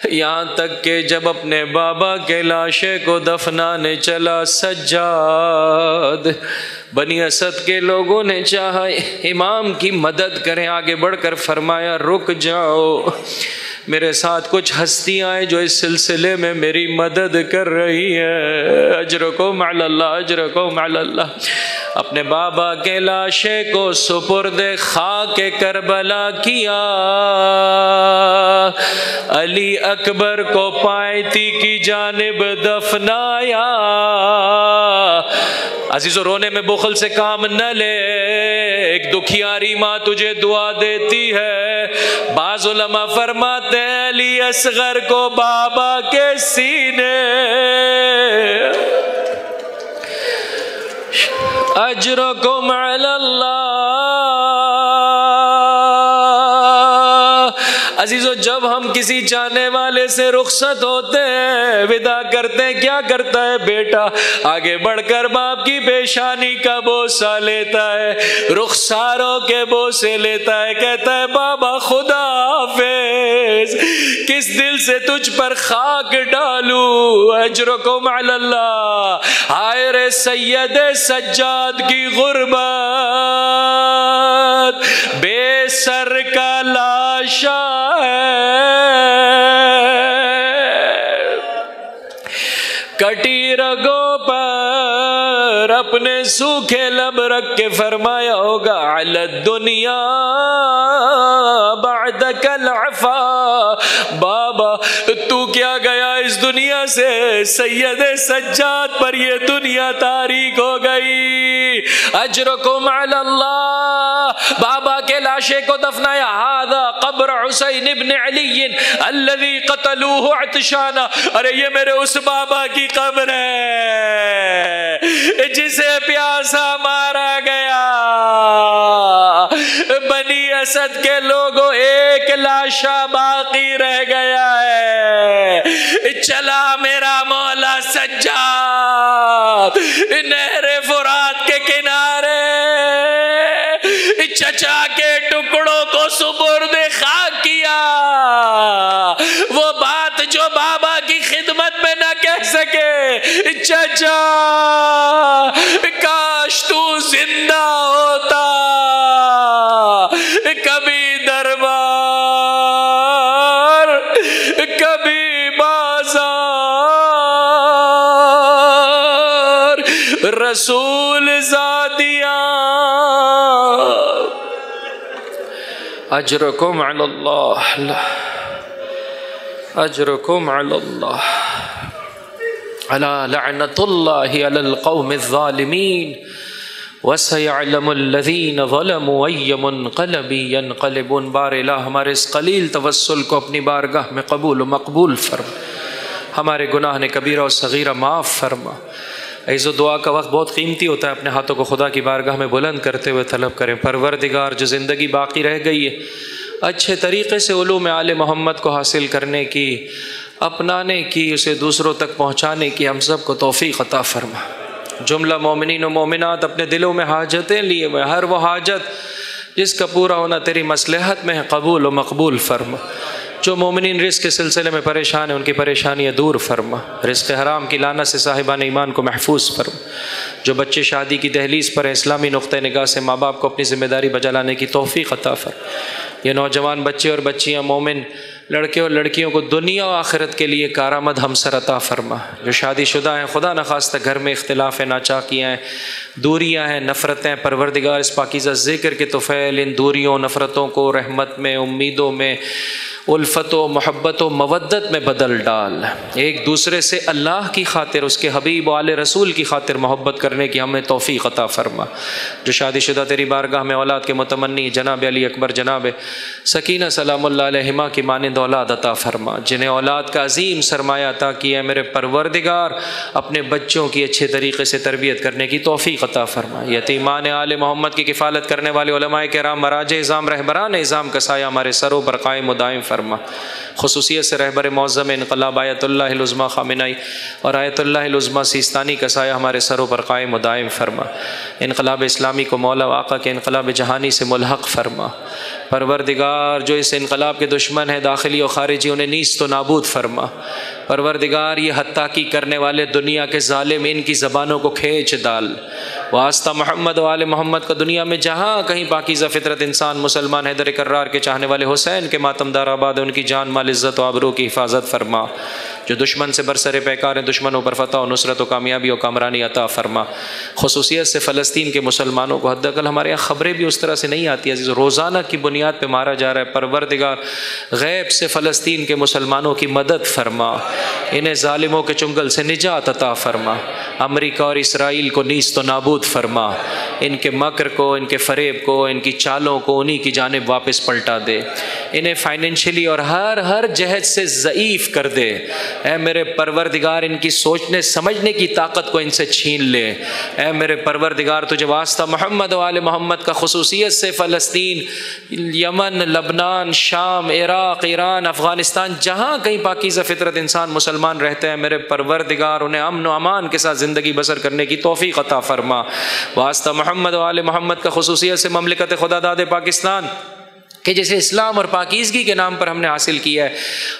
یہاں تک کہ جب اپنے بابا کے لاشے کو دفنانے چلا سجاد، بنی اسد کے لوگوں نے چاہا امام کی مدد کریں، آگے بڑھ کر فرمایا رک جاؤ، میرے ساتھ کچھ ہستیاں ہیں جو اس سلسلے میں میری مدد کر رہی ہے. اجرکم علی اللہ، اجرکم علی اللہ. اپنے بابا کے لاشے کو سپرد خاک کربلا کیا، علی اکبر کو پائتی کی جانب دفنایا. عزیزو رونے میں بخل سے کام نہ لے، ایک دکھیاری ماں تجھے دعا دیتی ہے. بعض علماء فرماتے ہیں علی اصغر کو بابا کے سینے اجرکم علی اللہ. عزیزو جب ہم کسی چاہنے والے سے رخصت ہوتے ہیں، ودا کرتے ہیں، کیا کرتا ہے بیٹا؟ آگے بڑھ کر باپ کی پیشانی کا بوسہ لیتا ہے، رخساروں کے بوسے لیتا ہے، کہتا ہے بابا خدا حافظ، کس دل سے تجھ پر خاک ڈالوں. اجرکم علی اللہ. ہائے رے سید سجاد کی غربت، بے سر کا لاشا کٹی رگوں پر اپنے سوکھے لب رکھ کے فرمایا ہوگا علی الدنیا بعدک العفا. بابا تو کیا گیا اس دنیا سے، سید سجاد پر یہ دنیا تاریک ہو گئی. اجرکم علی اللہ. بابا کے لاشے کو دفنایا. ہذا قبر حسین ابن علی الذی قتلوہ عطشانا. ارے یہ میرے اس بابا کی قبر ہے جسے پیاسا مارا گیا. بنی اسد کے لوگوں ایک لاشا باقی رہ گیا ہے. چلا میرا مولا سجاد نہر فرات کے کنارے چچا کے ٹکڑوں کو سپرد خاک کیا. وہ بات جو بابا کی خدمت میں نہ کہہ سکے، چچا کاش تو زندہ ہوتا، کبھی دربار کبھی بازار رسول زادیاں. اجرکم علی اللہ، اجرکم علی اللہ. الا لعنت اللہ علی القوم الظالمین وَسَيَعْلَمُ الَّذِينَ ظَلَمُوا أَيَّ مُنْقَلَبٍ يَنْقَلِبُونَ۔ بار الہ ہمارے اس قلیل توسل کو اپنی بارگاہ میں قبول و مقبول فرما، ہمارے گناہ نے کبیرہ و صغیرہ معاف فرما۔ عز و دعا کا وقت بہت قیمتی ہوتا ہے، اپنے ہاتھوں کو خدا کی بارگاہ میں بلند کرتے ہوئے طلب کریں، پروردگار جو زندگی باقی رہ گئی ہے اچھے طریقے سے علوم آل محمد کو حاصل کرنے کی، اپنانے کی، اسے دوسروں تک پہنچانے کی ہم سب کو توفیق عطا فرما۔ جملہ مومنین و مومنات اپنے دلوں میں حاجتیں لیے ہوئے، ہر وہ حاجت جس کا پورا ہونا تیری مصلحت میں ہے قبول و مقبول فرما۔ جو مومنین رزق کے سلسلے میں پریشان ہیں ان کی پریشانیاں دور فرما، رزق حرام کی لعنت سے صاحبان ایمان کو محفوظ فرما۔ جو بچے شادی کی دہلیز پر ہیں اسلامی نقطہ نگاہ سے ماں باپ کو اپنی ذمہ داری بجا لانے کی توفیق عطا فرما۔ یہ نوجوان بچے اور بچیاں مومن لڑکے اور لڑکیوں کو دنیا و آخرت کے لیے کارآمد ہمسر عطا فرما۔ جو شادی شدہ ہیں خدا نخواستہ گھر میں اختلاف ہیں، ناچاکیاں ہیں، دوریاں ہیں، نفرتیں، پروردگار اس پاکیزہ ذکر کے طفیل ان دوریوں نفرتوں کو رحمت میں، امیدوں میں، الفت و محبت و مودت میں بدل ڈال۔ ایک دوسرے سے اللہ کی خاطر، اس کے حبیب و آل رسول کی خاطر محبت کرنے کی ہمیں توفیق عطا فرما۔ جو شادی شدہ تیری بارگاہ میں اولاد کے متمنی جناب علی اکبر جناب سکینہ سلام اللہ علیہما کی مانند اولاد عطا فرما، جنہیں اولاد کا عظیم سرمایہ عطا کیا ہے میرے پروردگار، اپنے بچوں کی اچھے طریقے سے تربیت کرنے کی توفیق عطا فرما۔ یتیمان آل محمد کی کفالت کرنے والے علماء کرام، مراجع اعظام، رہبران اعظام کا سایہ ہمارے سروں پر قائم و دائم فرما۔ خصوصیت سے رہبر معظم انقلاب آیت اللہ العظمیٰ خامنہئی اور آیت اللہ العظمیٰ سیستانی کا سایہ ہمارے سروں پر قائم و دائم فرما۔ انقلاب اسلامی کو مولا و آقا کے انقلاب جہانی سے ملحق فرما۔ پروردگار جو اس انقلاب کے دشمن ہیں داخلی و خارجی انہیں نیست و نابود فرما۔ پروردگار یہ حتاکی کرنے والے دنیا کے ظالم ان کی زبانوں کو کھینچ ڈال۔ واسطہ محمد و آل محمد کا دنیا میں جہاں کہیں پاکیزہ فطرت انسان مسلمان حیدر کرار کے چاہنے والے حسین کے ماتم دار آباد ان کی جان مال عزت و آبرو کی حفاظت فرما۔ جو دشمن سے برسر پیکار ہیں دشمنوں پر فتح و نصرت و کامیابی و کامرانی عطا فرما۔ خصوصیت سے فلسطین کے مسلمانوں کو حد اقل ہمارے یہاں خبریں بھی اس طرح سے نہیں آتی عزیز، روزانہ کی بنیاد پہ مارا جا رہا ہے، پروردگار غیب سے فلسطین کے مسلمانوں کی مدد فرما، انہیں ظالموں کے چنگل سے نجات عطا فرما۔ امریکہ اور اسرائیل کو نیست و نابود فرما، ان کے مکر کو، ان کے فریب کو، ان کی چالوں کو انہی کی جانب واپس پلٹا دے، انہیں فائنینشلی اور ہر جہت سے ضعیف کر دے۔ اے میرے پروردگار ان کی سوچنے سمجھنے کی طاقت کو ان سے چھین لے۔ اے میرے پروردگار تجھے واسطہ محمد و آل محمد کا خصوصیت سے فلسطین، یمن، لبنان، شام، عراق، ایران، افغانستان جہاں کہیں پاکیزہ فطرت انسان مسلمان رہتے ہیں میرے پروردگار انہیں امن و امان کے ساتھ زندگی بسر کرنے کی توفیق عطا فرما۔ واسطہ محمد و آل محمد کا خصوصیت سے مملکت خدا داد پاکستان کہ جسے اسلام اور پاکیزگی کے نام پر ہم نے حاصل کیا ہے،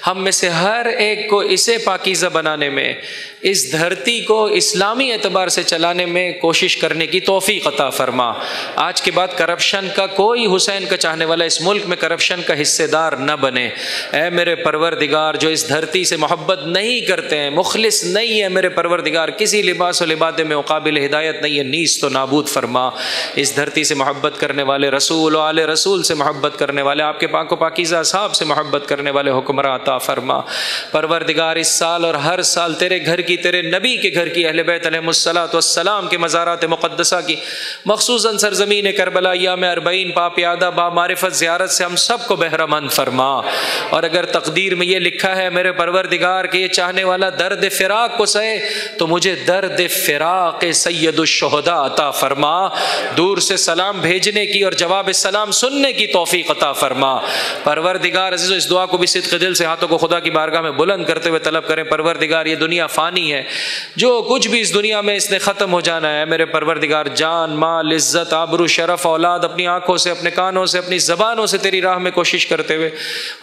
ہم میں سے ہر ایک کو اسے پاکیزہ بنانے میں، اس دھرتی کو اسلامی اعتبار سے چلانے میں کوشش کرنے کی توفیق عطا فرما۔ آج کے بعد کرپشن کا کوئی حسین کا چاہنے والا اس ملک میں کرپشن کا حصے دار نہ بنے۔ اے میرے پروردگار جو اس دھرتی سے محبت نہیں کرتے ہیں، مخلص نہیں ہے میرے پروردگار، کسی لباس و لبادے میں قابل ہدایت نہیں ہے، نیست و نابود فرما۔ اس دھرتی سے محبت کرنے والے، رسول و آل رسول سے محبت کرنے والے، آپ کے پاک و پاکیزہ اصحاب سے محبت کرنے والے حکمراں عطا فرما۔ پروردگار اس سال اور ہر سال تیرے گھر کی، تیرے نبی کے گھر کی، اہل بیت علیہم الصلاۃ والسلام کے مزارات مقدسہ کی، مخصوصاً سرزمین کربلا ایام 40 پاپیادہ با معرفت زیارت سے ہم سب کو بہرہ مند فرما۔ اور اگر تقدیر میں یہ لکھا ہے میرے پروردگار کہ یہ چاہنے والا درد فراق کو سہے تو مجھے درد فراق سید الشہداء عطا فرما۔ دور سے سلام بھیجنے کی اور جواب سلام سننے کی توفیق عطا فرما۔ پروردگار عزیز اس دعا کو بھی صدق دل سے ہاتھوں کو خدا کی بارگاہ میں بلند کرتے ہوئے طلب کریں، پروردگار یہ دنیا فانی ہے، جو کچھ بھی اس دنیا میں اس نے ختم ہو جانا ہے، میرے پروردگار جان مال عزت آبرو شرف اولاد اپنی آنکھوں سے، اپنے کانوں سے، اپنی زبانوں سے تیری راہ میں کوشش کرتے ہوئے،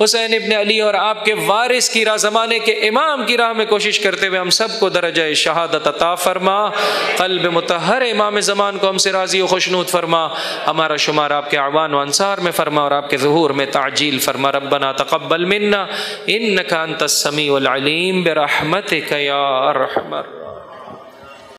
حسین ابن علی اور آپ کے وارث کی راہ، زمانے کے امام کی راہ میں کوشش کرتے ہوئے ہم سب کو درجہ شہادت عطا فرما۔ قلب مطہر امام زمان کو ہم سے راضی و خوشنود فرما، ہمارا شمار آپ کے اعوان و انصار میں فرما اور آپ کے ظہور میں تعجیل فرما۔ ربنا تقبل منا انک انت السمیع العلیم برحمتک یا ارحم الراحمین۔